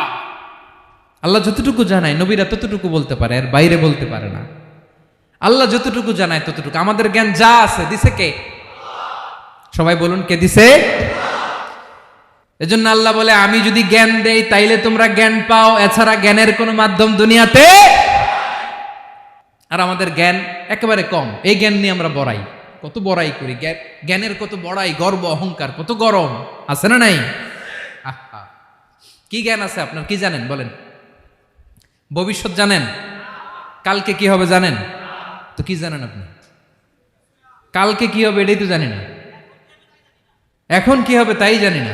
আল্লাহ যতটুকু জানায় নবীরা ততটুকু বলতে পারে, এর বাইরে বলতে পারে না। আল্লাহ যতটুকু জানায় ততটুকু। আমাদের জ্ঞান যা আছে দিছে কে? সবাই বলুন, কে দিছে? এজন্য আল্লাহ বলে আমি যদি জ্ঞান দেই তাইলে তোমরা জ্ঞান পাও, এছাড়া জ্ঞানের কোনো মাধ্যম দুনিয়াতে। আর আমাদের জ্ঞান একেবারে কম, এই জ্ঞান নিয়ে আমরা বড়াই, কত বড়াই করি, জ্ঞানের কত বড়াই, গর্ব অহংকার, কত গরম আছে না নাই? আহা, কি জ্ঞান আছে আপনার? কি জানেন বলেন? ভবিষ্যৎ জানেন? কালকে কি হবে জানেন? তো কি জানেন আপনি? কালকে কি হবে এটাই তো জানি না, এখন কি হবে তাই জানি না,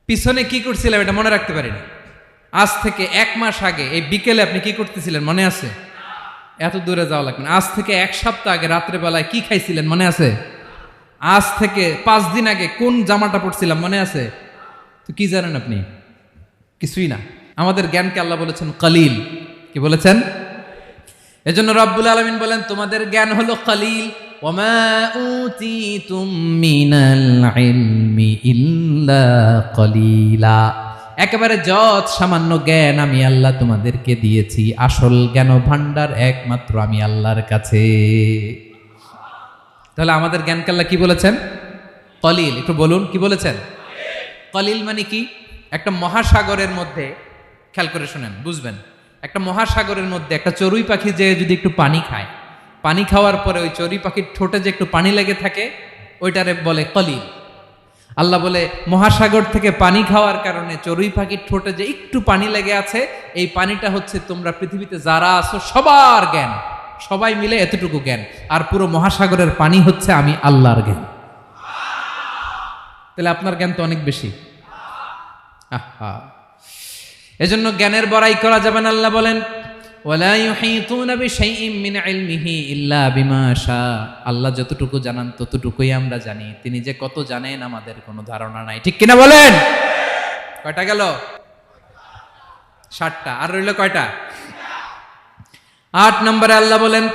পিছনে কি করছিলাম এটা মনে রাখতে পারি না। আজ থেকে 1 মাস আগে এই বিকেলে আপনি কি করতেছিলেন মনে আছে? এত দূরে যাওয়া লাগবে না। আজ থেকে 1 সপ্তাহ আগে রাত্রে বেলায় কি খাইছিলেন মনে আছে? আজ থেকে 5 দিন আগে কোন জামাটা পরছিলাম মনে আছে? তো কি জানেন আপনি? কিছুই না। আমাদের জ্ঞানকে আল্লাহ বলেছেন কলিল। কি বলেছেন? এজন্য রব্বুল আলামিন বলেন তোমাদের জ্ঞান হলো কলিল। ওয়ামা উতিতুম মিনাল ইলমি ইল্লা কলিলা। একেবারে যত সামান্য জ্ঞান আমি আল্লাহ তোমাদেরকে দিয়েছি, আসল জ্ঞান ভান্ডার একমাত্র আমি আল্লাহর কাছে। তাহলে আমাদের জ্ঞানকে আল্লাহ কি বলেছেন? কলিল। একটু বলুন কি বলেছেন? কলিল মানে কি? একটা মহাসাগরের মধ্যে, খেয়াল করে শুনেন বুঝবেন, একটা মহাসাগরের মধ্যে একটা চড়ুই পাখি যে যদি একটু পানি খায়, পানি খাওয়ার পরে ওই চড়ুই পাখির ঠোঁটে যে একটু পানি লেগে থাকে ওইটারে বলে কলিল। আল্লাহ বলে মহাসাগর থেকে পানি খাওয়ার কারণে চড়ুই পাখির ঠোঁটে যে একটু পানি লেগে আছে, এই পানিটা হচ্ছে তোমরা পৃথিবীতে যারা আছো সবার জ্ঞান, সবাই মিলে এতটুকু জ্ঞান, আর পুরো মহাসাগরের পানি হচ্ছে আমি আল্লাহর জ্ঞান। তাহলে আপনার জ্ঞান তো অনেক বেশি। আহা, এজন্য জ্ঞানের বড়াই করা যাবে না। আল্লাহ বলেন ওয়ালা ইউহিতুনা বিশাইইম মিন ইলমিহি ইল্লা বিমা শা। আল্লাহ যতটুকু জানান ততটুকুই আমরা জানি, তিনি যে কত জানেন আমাদের কোনো ধারণা নাই, ঠিক কিনা বলেন? কয়টা গেল? 7টা। আর রইল কয়টা? 8 নম্বরে আল্লাহ বলেন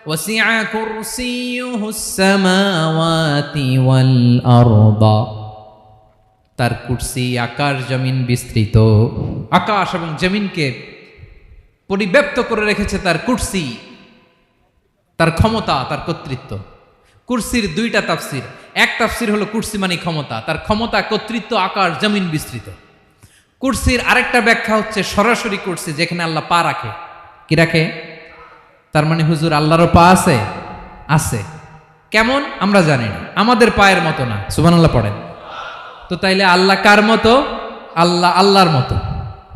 ওয়াসিআ কুরসিয়ুহুস সামাওয়াতি ওয়াল আরদা। তার কুরসি আকাশ জমিন বিস্তৃত, আকাশ এবং জমিনকে পরিব্যাপ্ত করে রেখেছে তার কুরসি, তার ক্ষমতা, তার কর্তৃত্ব। কুরসির দুইটা তাফসির। এক তাফসির হলো কুরসি মানে ক্ষমতা, তার ক্ষমতা, কর্তৃত্ব, আকাশ জমিন বিস্তৃত। কুরসির আরেকটা ব্যাখ্যা হচ্ছে সরাসরি কুরসি, যেখানে আল্লাহ পা রাখে। কি রাখে? তার মানে হুজুর আল্লাহরও পা আছে? আছে। কেমন আমরা জানি না, আমাদের পায়ের মতো না। সুবহানাল্লাহ পড়েন। তো তাইলে আল্লাহ কার মতো? আল্লাহ আল্লাহর মতো।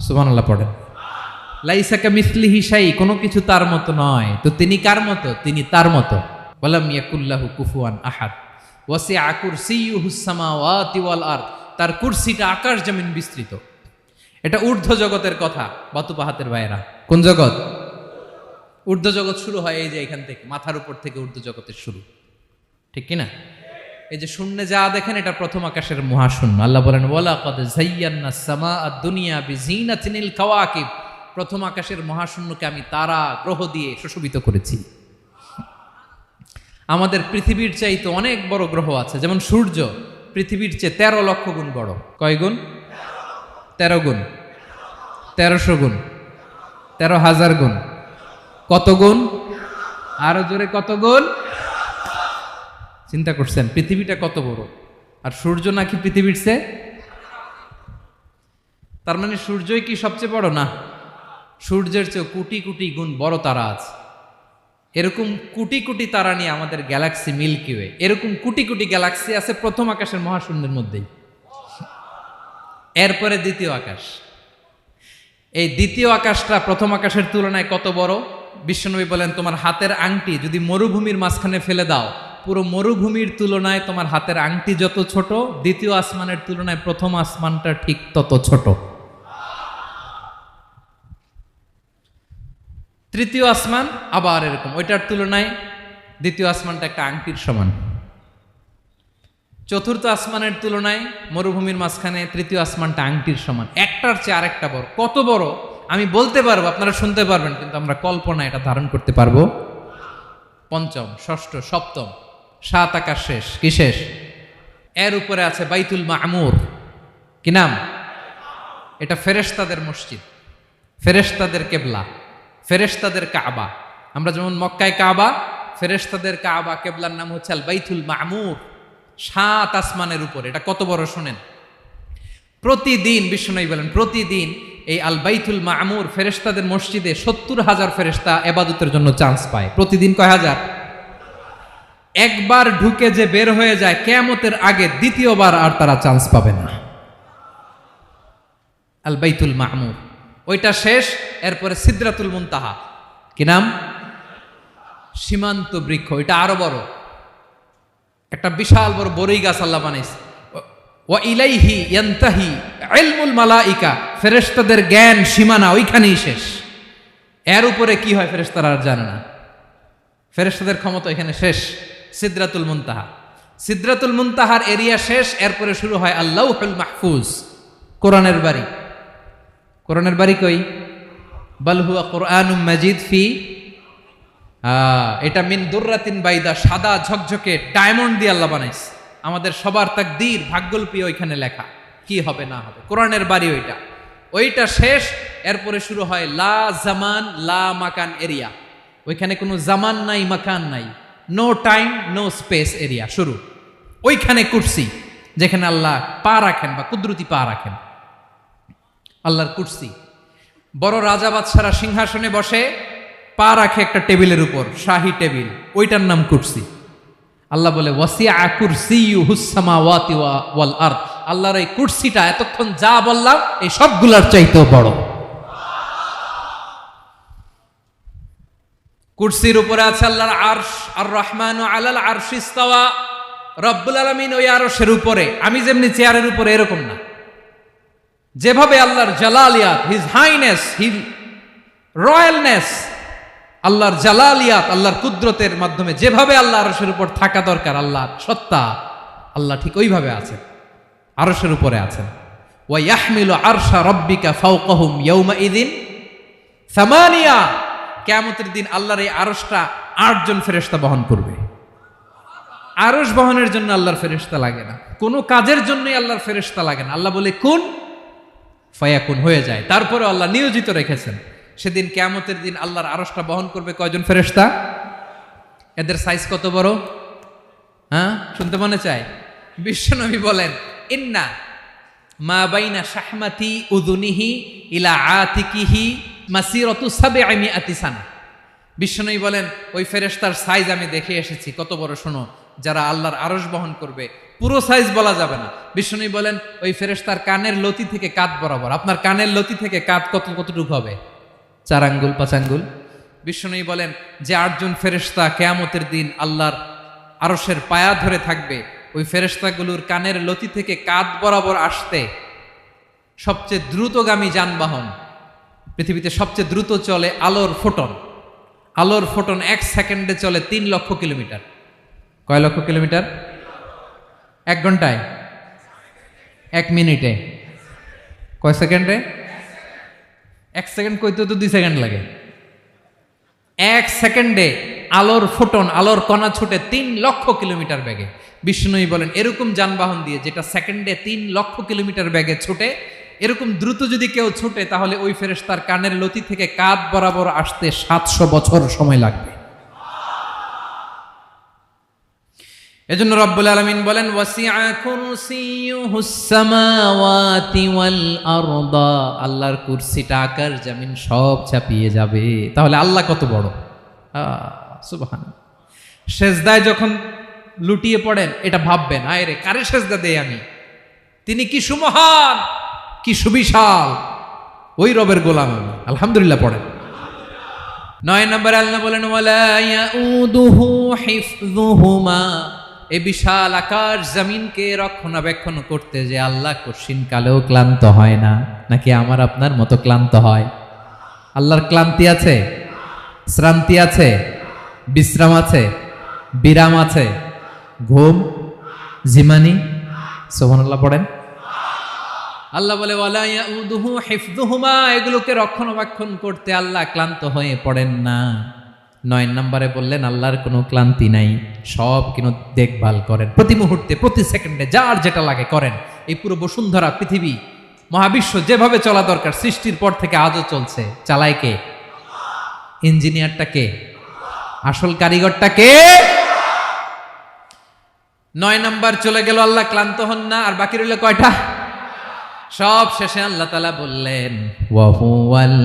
সুবহানাল্লাহ পড়েন। লাইসা কামিসলিহি শাই, কোনো কিছু তার মতো নয়। তো তিনি কার মতো? তিনি তার মতো। ওয়ালাম ইয়াকুল্লাহু কুফুয়ান আহাদ ওয়াসিআ কুরসিয়ুহুস সামাওয়াতি ওয়াল আরদ, তার কুরসিটা আকাশ জমিন বিস্তৃত। এটা ঊর্ধ্ব জগতের কথা বাতুপাহাতের ভাইয়েরা। কোন জগৎ? ঊর্ধ্ব জগৎ শুরু হয় এই যে এখান থেকে, মাথার উপর থেকে ঊর্ধ্ব জগতের শুরু, ঠিক কিনা? এই যে শূন্যে যা দেখেন এটা প্রথম আকাশের মহাশূন্য। আল্লাহ বলেন ওয়ালাকাদ যায়্যানাস সামাআদ দুনিয়া বিজিনাতিনিল কাওয়াকিব, প্রথম আকাশের মহাশূন্যকে আমি তারা গ্রহ দিয়ে সুশোভিত করেছি। আমাদের পৃথিবীর চাইতে অনেক বড় গ্রহ আছে, যেমন সূর্য পৃথিবীর চেয়ে 13 লক্ষ গুণ বড়। কয় গুণ? 13 গুণ, 1300 গুণ, 13,000 গুণ। কত গুণ? আরো জোরে কত গুণ? চিন্তা করছেন পৃথিবীটা কত বড়, আর সূর্য নাকি পৃথিবীর চেয়ে? তার মানে সূর্যই কি সবচেয়ে বড়? না, সূর্যের চেয়ে কোটি কোটি গুণ বড় তারা আছে। এরকম কোটি কোটি তারা নিয়ে আমাদের গ্যালাক্সি মিল্কি ওয়ে, এরকম কোটি কোটি গ্যালাক্সি আছে প্রথম আকাশের মহাশূন্যের মধ্যেই। এরপরে দ্বিতীয় আকাশ। এই দ্বিতীয় আকাশটা প্রথম আকাশের তুলনায় কত বড়? বিশ্বনবী বলেন তোমার হাতের আংটি যদি মরুভূমির মাঝখানে ফেলে দাও, পুরো মরুভূমির তুলনায় তোমার হাতের আংটি যত ছোট, দ্বিতীয় আসমানের তুলনায় প্রথম আসমানটা ঠিক তত ছোট। তৃতীয় আসমান আবার এরকম, ওইটার তুলনায় দ্বিতীয় আসমানটা একটা আংটির সমান। চতুর্থ আসমানের তুলনায় মরুভূমির মাঝখানে তৃতীয় আসমানটা আংটির সমান। একটার চেয়ে আরেকটা বড়। কত বড় আমি বলতে পারবো, আপনারা শুনতে পারবেন, কিন্তু আমরা কল্পনা এটা ধারণ করতে পারবো? পঞ্চম, ষষ্ঠ, সপ্তম, 7 আকাশ শেষ। কি শেষ? এর উপরে আছে বাইতুল মামুর। কি নাম? এটা ফেরেশতাদের মসজিদ, ফেরেশতাদের কেবলা, ফেরেশতাদের কাবা। আমরা যেমন মক্কায় কাবা, ফেরেশতাদের কাবা কেবলার নাম হচ্ছে আল বাইতুল মামুর। 7 আসমানের উপরে। এটা কত বড় শোনেন। প্রতিদিন বিশ্বনবী বলেন প্রতিদিন এই আল বাইতুল মামুর ফেরেশতাদের মসজিদে 70,000 ফেরেশতা ইবাদতের জন্য চান্স পায়। প্রতিদিন কয় হাজার? একবার ঢুকে যে বের হয়ে যায় কিয়ামতের আগে দ্বিতীয়বার আর তারা চান্স পাবে না। আল বাইতুল মামুর ওইটা শেষ। এরপরে সিদরাতুল মুনতাহা। কি নাম? সীমান্ত বৃক্ষ। এটা আরো বড়, একটা বিশাল বড় বড়ই গাছ আল্লাহ বানাইছে। ওয়া ইলাইহি ইয়ানতাহি ইলমুল মালাইকা, ফেরেশতাদের জ্ঞান সীমানা ওইখানেই শেষ। এর উপরে কি হয় ফেরেশতারা আর জানে না। ফেরেশতাদের ক্ষমতা এখানে শেষ। সিদরাতুল মুনতাহা, সিদরাতুল মুনতাহার এরিয়া শেষ। এরপরে শুরু হয় আল্লাহুল মাহফুজ, কোরআনের বাড়ি। কোরআনের বাড়ি কই? বাল হুয়া কুরআনুম মাজিদ ফি, এটা মিন দুররাতিন বাইদা, সাদা ঝকঝকে ডায়মন্ড দিয়ে আল্লাহ বানাইছে। আমাদের সবার তাকদীর ভাগ্যলিপি ওইখানে লেখা, কি হবে না হবে। কোরআনের বাড়ি ওইটা, ওইটা শেষ। এরপরে শুরু হয় লা জামান লা মাকান এরিয়া। ওইখানে কোনো জামান নাই, মাকান নাই, no time no space area শুরু। ওইখানে কুরসি, যেখানে আল্লাহ পা রাখেন বা কুদরতি পা রাখেন, আল্লাহর কুরসি। বড় রাজা বাদশারা সিংহাসনে বসে পা রাখে একটা টেবিলের উপর, শাহী টেবিল, ওইটার নাম কুরসি। আল্লাহ বলে ওয়াসিআ কুরসিয়ুহুস সামাওয়াতি ওয়াল আরদ, আল্লাহর এই কুরসিটা এতক্ষণ যা বললাম এই সবগুলার চাইতেও বড়। কুরসির উপরে আছে আল্লাহর আরশ। আর রহমানু আলাল আরশি ইস্তাওয়া, রব্বুল আলামিন ওই আরশের উপরে। আমি যেমনি চেয়ারের উপরে এরকম না, যেভাবে আল্লাহর জালালিয়াত, হিজ হাইনেস, হিজ রয়্যালনেস, আল্লাহর জালালিয়াত, আল্লাহর কুদরতের মাধ্যমে যেভাবে আল্লাহ আরশের উপর থাকা দরকার, আল্লাহর সত্তা, আল্লাহ ঠিক ওইভাবে আছেন, আরশের উপরে আছেন। ওয়া ইয়াহমিলু আরশা রাব্বিকা ফাওকাহুম ইয়াওমাইযিন সামানিয়া, কিয়ামতের দিন আল্লাহর এই আরশটা 8 জন ফেরেশতা বহন করবে। আরশ বহনের জন্য আল্লাহর ফেরেশতা লাগে না, কোনো কাজের জন্যই আল্লাহর ফেরেশতা লাগে না। আল্লাহ বলে কুন ফায়াকুন, হয়ে যায়। তারপরে আল্লাহ নিয়োজিত রেখেছেন। সেদিন কিয়ামতের দিন আল্লাহর আরশটা বহন করবে কয়জন ফেরেশতা? এদের সাইজ কত বড়? হ্যাঁ, শুনতে মনে চায়? বিশ্বনবী বলেন, ইন্না মা বাইনা শাহমাতি উযুনিহি ইলা আতিকিহি মাসিরাতু 700 সানা। বিশ্বনবী বলেন, ওই ফেরেশতার সাইজ আমি দেখে এসেছি কত বড়, শোনো, যারা আল্লাহর আরশ বহন করবে, পুরো সাইজ বলা যাবে না। বিশ্বনবী বলেন, ওই ফেরেশতার কানের লতি থেকে কাঁধ বরাবর। আপনার কানের লতি থেকে কাঁধ কতটুকু হবে? 4 আঙ্গুল 5 আঙ্গুল। বিশ্বনবী বলেন, যে 8 জন ফেরেশতা কিয়ামতের দিন আল্লাহর আরশের পায়া ধরে থাকবে, ওই ফেরেশতাগুলোর কানের লতি থেকে কাঁধ বরাবর আসতে সবচেয়ে দ্রুতগামী যানবাহন, পৃথিবীতে সবচেয়ে দ্রুত চলে আলোর ফোটন। আলোর ফোটন 1 সেকেন্ডে চলে 3 লক্ষ কিলোমিটার। কয় লক্ষ কিলোমিটার? 1 ঘন্টায়? 1 মিনিটে? কয় সেকেন্ডে? 1 সেকেন্ড কইতে তো 2 সেকেন্ড লাগে। 1 সেকেন্ডে আলোর ফোটন, আলোর কণা ছুটে 3 লক্ষ কিলোমিটার বেগে। বিষ্ণুই বলেন, এরকম যানবাহন দিয়ে যেটা সেকেন্ডে 3 লক্ষ কিলোমিটার বেগে ছুটে, এরকম দ্রুত যদি কেউ ছুটে, তাহলে ওই ফেরেশতার কানের লতি থেকে কাঁধ বরাবর আসতে 700 বছর সময় লাগবে। এজন্য রব্বুল আলামিন বলেন, ওয়াসিআ কুরসিয়ুহুস সামাওয়াতি ওয়াল আরদা, আল্লাহর কুরসিটা আকাশ জমিন সব চাপিয়ে যাবে। তাহলে আল্লাহ কত বড়! সুবহানাল্লাহ। সেজদায় যখন লুটিয়ে পড়েন, এটা ভাববেন, আয় রে, কারে সেজদা দেই আমি? তিনি কি সুমহান, কি সুবিশাল, ওই রবের গোলাম আমি। আলহামদুলিল্লাহ পড়েন। 9 নম্বরে আল্লাহ বলেন, ওয়ালা ইয়াউদুহু হিফযুহুমা, এই বিশাল আকাশ জমিনকে রক্ষণাবেক্ষণ করতে যে আল্লাহ কঠিন কালেও ক্লান্ত হয় না। নাকি আমার আপনার মতো ক্লান্ত হয়? আল্লাহর ক্লান্তি আছে? শ্রান্তি আছে? বিশ্রাম আছে? বিরাম আছে? ঘুম, জিমানি? সুবহানাল্লাহ পড়েন। আল্লাহ বলে, ওয়ালা ইয়াউদুহু হিফযুহুমা, এগুলোকে রক্ষণাবেক্ষণ করতে আল্লাহ ক্লান্ত হয়ে পড়েন না। 9 নম্বরে বললেন, আল্লাহর কোনো ক্লান্তি নাই, সব কিন্তু দেখভাল করেন, প্রতি মুহূর্তে প্রতি সেকেন্ডে যার যেটা লাগে করেন। এই পুরো বসুন্ধরা, পৃথিবী, মহাবিশ্ব যেভাবে চলা দরকার সৃষ্টির পর থেকে আজও চলছে। চালায় কে? ইঞ্জিনিয়ারটা কে? আসল কারিগরটা কে? 9 নাম্বার চলে গেল, আল্লাহ ক্লান্ত হন না। আর বাকি রইল কয়টা? সব শেষে আল্লাহ তাআলা বললেন, ওয়া হুয়াল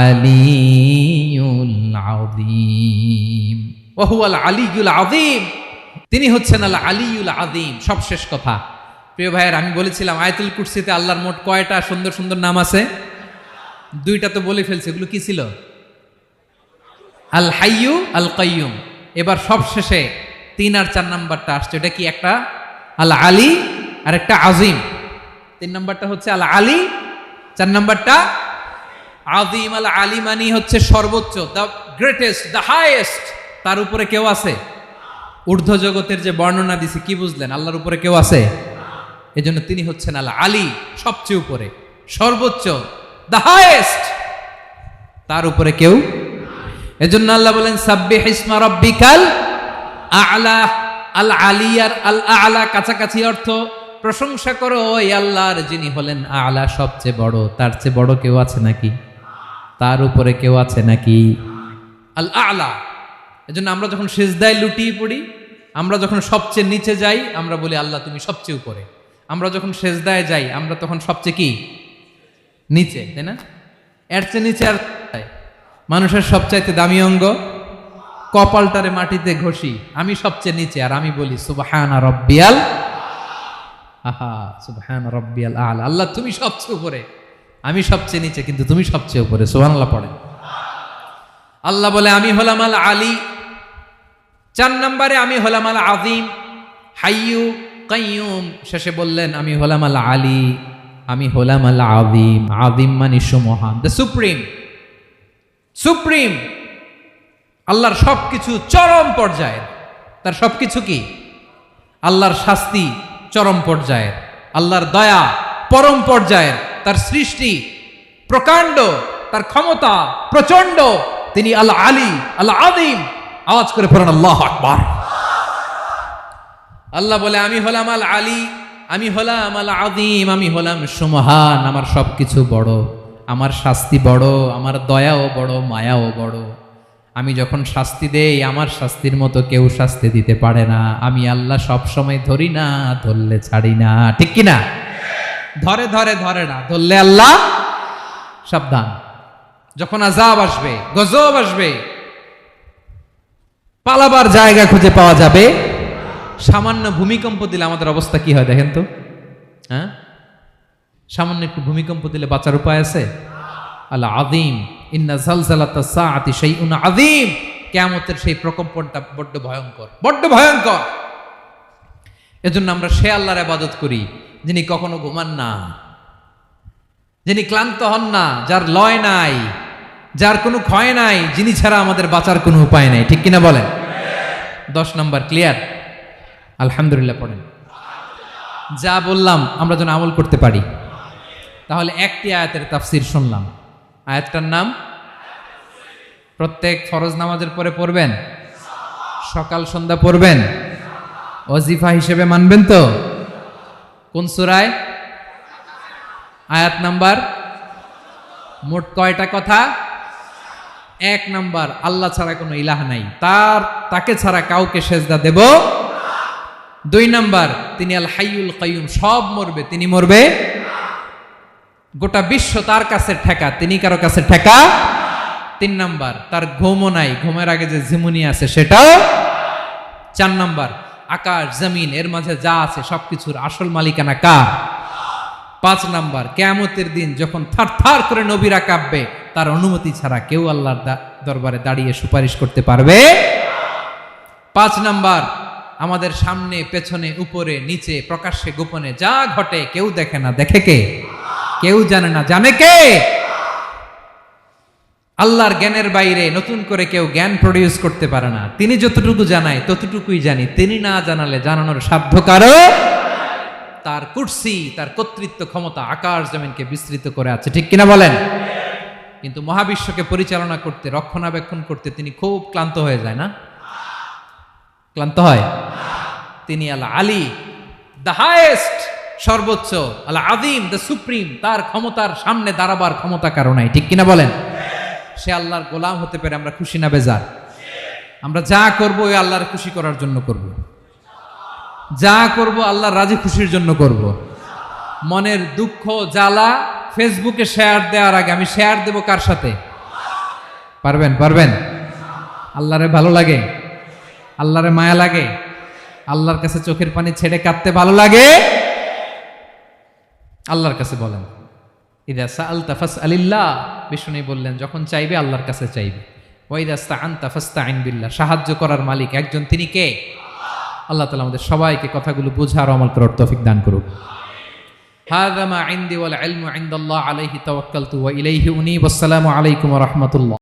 আলিয়ুল আযীম, ওয়া হুয়াল আলিয়ুল আযীম, তিনি হচ্ছেন আল আলিয়ুল আযীম। সব শেষ কথা। প্রিয় ভাইয়ের, আমি বলেছিলাম আয়াতুল কুরসিতে আল্লাহর মোট কয়টা সুন্দর সুন্দর নাম আছে? 2টা তো বলে ফেলছে। এগুলো কি ছিল? আল হাইয়ু, আল কাইয়ুম। এবার সব শেষে 3 আর 4 নাম্বারটা আসছে। এটা কি? একটা আল আলী আর একটা আযীম। 3 নাম্বারটা হচ্ছে আল আলী, 4 নাম্বারটা আযীম। আল আলী মানে হচ্ছে সর্বোচ্চ, দ্য গ্রেটেস্ট, দ্য হাইয়েস্ট। তার উপরে কেউ আছে? ঊর্ধ্ব জগতের যে বর্ণনা দিছি, কি বুঝলেন? আল্লাহর উপরে কেউ আছে? এজন্য তিনি হচ্ছেন আল আলী, সবচেয়ে উপরে, সর্বোচ্চ, দ্য হাইয়েস্ট। তার উপরে কেউ। এজন্য আল্লাহ বলেন, সাব্বিহ ইসমা রাব্বিকাল আ'লা। আল আলী আর আল আ'লা কাছাকাছি অর্থ। প্রশংসা করো ওই আল্লাহর, যিনি হলেন আ'লা, সবচেয়ে বড়। তার চেয়ে বড় কেউ আছে নাকি? তার উপরে কেউ আছে নাকি? আল আ'লা। এজন্য আমরা যখন সিজদায় লুটিয়ে পড়ি, আমরা যখন সবচেয়ে নিচে যাই, আমরা বলি আল্লাহ তুমি সবচেয়ে উপরে। আমরা যখন সিজদায় যাই, আমরা তখন সবচেয়ে কি? নিচে, তাই না? এর চেয়ে নিচে আর মানুষের সবচাইতে দামি অঙ্গ, কপালটারে মাটিতে ঘষি, আমি সবচেয়ে নিচে, আর আমি বলি সুবহানা রাব্বিয়াল, আহা সুবহানা রাব্বিয়াল আ'লা। আল্লাহ তুমি সবচেয়ে উপরে, আমি সবচেয়ে নিচে, কিন্তু তুমি সবচেয়ে উপরে। সুবহানাল্লাহ পড়েন। আল্লাহ বলে, আমি হলাম আল আলী। 4 নম্বরে আমি হলাম আল আযীম, হাইয়ু কাইয়ুম। শেষে বললেন, আমি হলাম আল আলী, আমি হলাম আল আযীম। আযীম মানে সুমহান, দ্য সুপ্রিম। সুপ্রিম। আল্লাহর সবকিছু চরম পর্যায়ের। তার সবকিছু কি? আল্লাহর শাস্তি চরম পর্যায়ের, আল্লাহর দয়া পরম পর্যায়ের, তার সৃষ্টি প্রকাণ্ড, তার ক্ষমতা প্রচন্ড। তিনি আল আলী, আল আযীম। আওয়াজ করে পড়েন আল্লাহু আকবার। আল্লাহ বলে, আমি হলাম আল আলী, আমি হলাম আল আযীম, আমি হলাম সুমহান। আমার সবকিছু বড়, আমার শাস্তি বড়, আমার দয়াও বড়, মায়াও বড়। আমি যখন শাস্তি দেই আমার শাস্তির মতো কেউ শাস্তি দিতে পারে না। আমি আল্লাহ সব সময় ধরি না, ধরলে ছাড়ি না। ঠিক কি না? ধরে ধরে ধরে না, ধরলে আল্লাহ সাবধান। যখন আযাব আসবে, গজব আসবে, পালাবার জায়গা খুঁজে পাওয়া যাবে। সামান্য ভূমিকম্প দিলে আমাদের অবস্থা কি হয় দেখেন তো। হ্যাঁ, সামান্য একটু ভূমিকম্প দিলে বাঁচার উপায় আছে? আল আযীম ইন্না যালযালাতাস সাআতি শাইউন আযীম। কিয়ামতের সেই প্রকম্পনটা বড্ড ভয়ঙ্কর, বড্ড ভয়ঙ্কর। এজন্য আমরা সে আল্লাহর ইবাদত করি যিনি কখনো ঘুমান না, যিনি ক্লান্ত হন না, যার লয় নাই, যার কোনো ক্ষয় নাই, যিনি ছাড়া আমাদের বাঁচার কোনো উপায় নাই। ঠিক কিনা বলেন? 10 নম্বর ক্লিয়ার? আলহামদুলিল্লাহ পড়েন। যা বললাম আমরা যেন আমল করতে পারি। তাহলে একটি আয়াতের তাফসীর শুনলাম। আয়াতটার নাম প্রত্যেক ফরজ নামাজের পরে পড়বেন, সকাল সন্ধ্যা পড়বেন, ওয়াজিফা হিসেবে মানবেন তো? কোন সূরায়? আয়াত নাম্বার? মোট কয়টা কথা? 1 নাম্বার, আল্লাহ ছাড়া কোনো ইলাহ নাই, তাকে ছাড়া কাউকে সেজদা দেব। 2 নাম্বার, তিনি আল হাইয়ুল কাইয়ুম, সব মরবে, তিনি মরবে। গোটা বিশ্ব তার কাছে ঠেকা, তিনি কারো কাছে ঠেকা। 3 নাম্বার, তার ঘুমও নাই, ঘুমের আগে যে ঝিমুনি আছে সেটাও। 4 নাম্বার, আকাশ জমিন এর মাঝে যা আছে সবকিছুর আসল মালিকানা কার? 5 নাম্বার, কিয়ামতের দিন যখন থারথার করে নবীরা কাঁপবে, তার অনুমতি ছাড়া কেউ আল্লাহর দরবারে দাঁড়িয়ে সুপারিশ করতে পারবে। 5 নাম্বার, আমাদের সামনে পেছনে উপরে নিচে প্রকাশ্যে গোপনে যা ঘটে কেউ দেখে না, দেখে কে? কেউ জানে না, জানে কে? আল্লাহর জ্ঞানের বাইরে নতুন করে কেউ জ্ঞান প্রডিউস করতে পারে না। তিনি যতটুকু জানায় ততটুকুই জানি, তিনি না জানালে জানানোর সাধ্য কারো। তার কুরসি, তার কর্তৃত্ব ক্ষমতা আকাশ জমিনকে বিস্তৃত করে আছে। ঠিক কিনা বলেন? কিন্তু মহাবিশ্বকে পরিচালনা করতে, রক্ষণাবেক্ষণ করতে তিনি খুব ক্লান্ত হয়ে যায় না? ক্লান্ত হয়? তিনি আল আলী, দ্য হাইয়েস্ট, সর্বোচ্চ, আল আযীম, দ্য সুপ্রিম, তার ক্ষমতার সামনে দাঁড়াবার ক্ষমতা কারো নাই। ঠিক কিনা বলেন? সে আল্লাহর গোলাম হতে পেরে আমরা খুশি না বেজার? আমরা যা করব ওই আল্লাহর খুশি করার জন্য করব, যা করব আল্লাহর রাজি খুশির জন্য করব। মনের দুঃখ জ্বালা ফেসবুকে শেয়ার দেওয়ার আগে আমি শেয়ার দেব কার সাথে? পারবেন? পারবেন? আল্লাহরে ভালো লাগে, আল্লাহরে মায়া লাগে, আল্লাহর কাছে চোখের পানি ছেড়ে কাঁদতে ভালো লাগে। আল্লাহর কাছে বলেন, ইদা সাআলতা ফাসআলিল্লাহ, বিষ্ণু বললেন যখন চাইবে আল্লাহর কাছে চাইবে। ওয়া ইদা ইসতাআনতা ফাসতাইন বিল্লাহ, সাহায্য করার মালিক একজন, তিনি কে? আল্লাহ তাআলা আমাদের সবাইকে কথাগুলো বুঝার আমল করার তৌফিক দান করুক। হাযা মা ইনদি ওয়াল ইলমু ইনদাল্লাহ আলাইহি তাওয়াক্কালতু ওয়া ইলাইহি উনীব। আসসালামু আলাইকুম ওয়া রাহমাতুল্লাহ।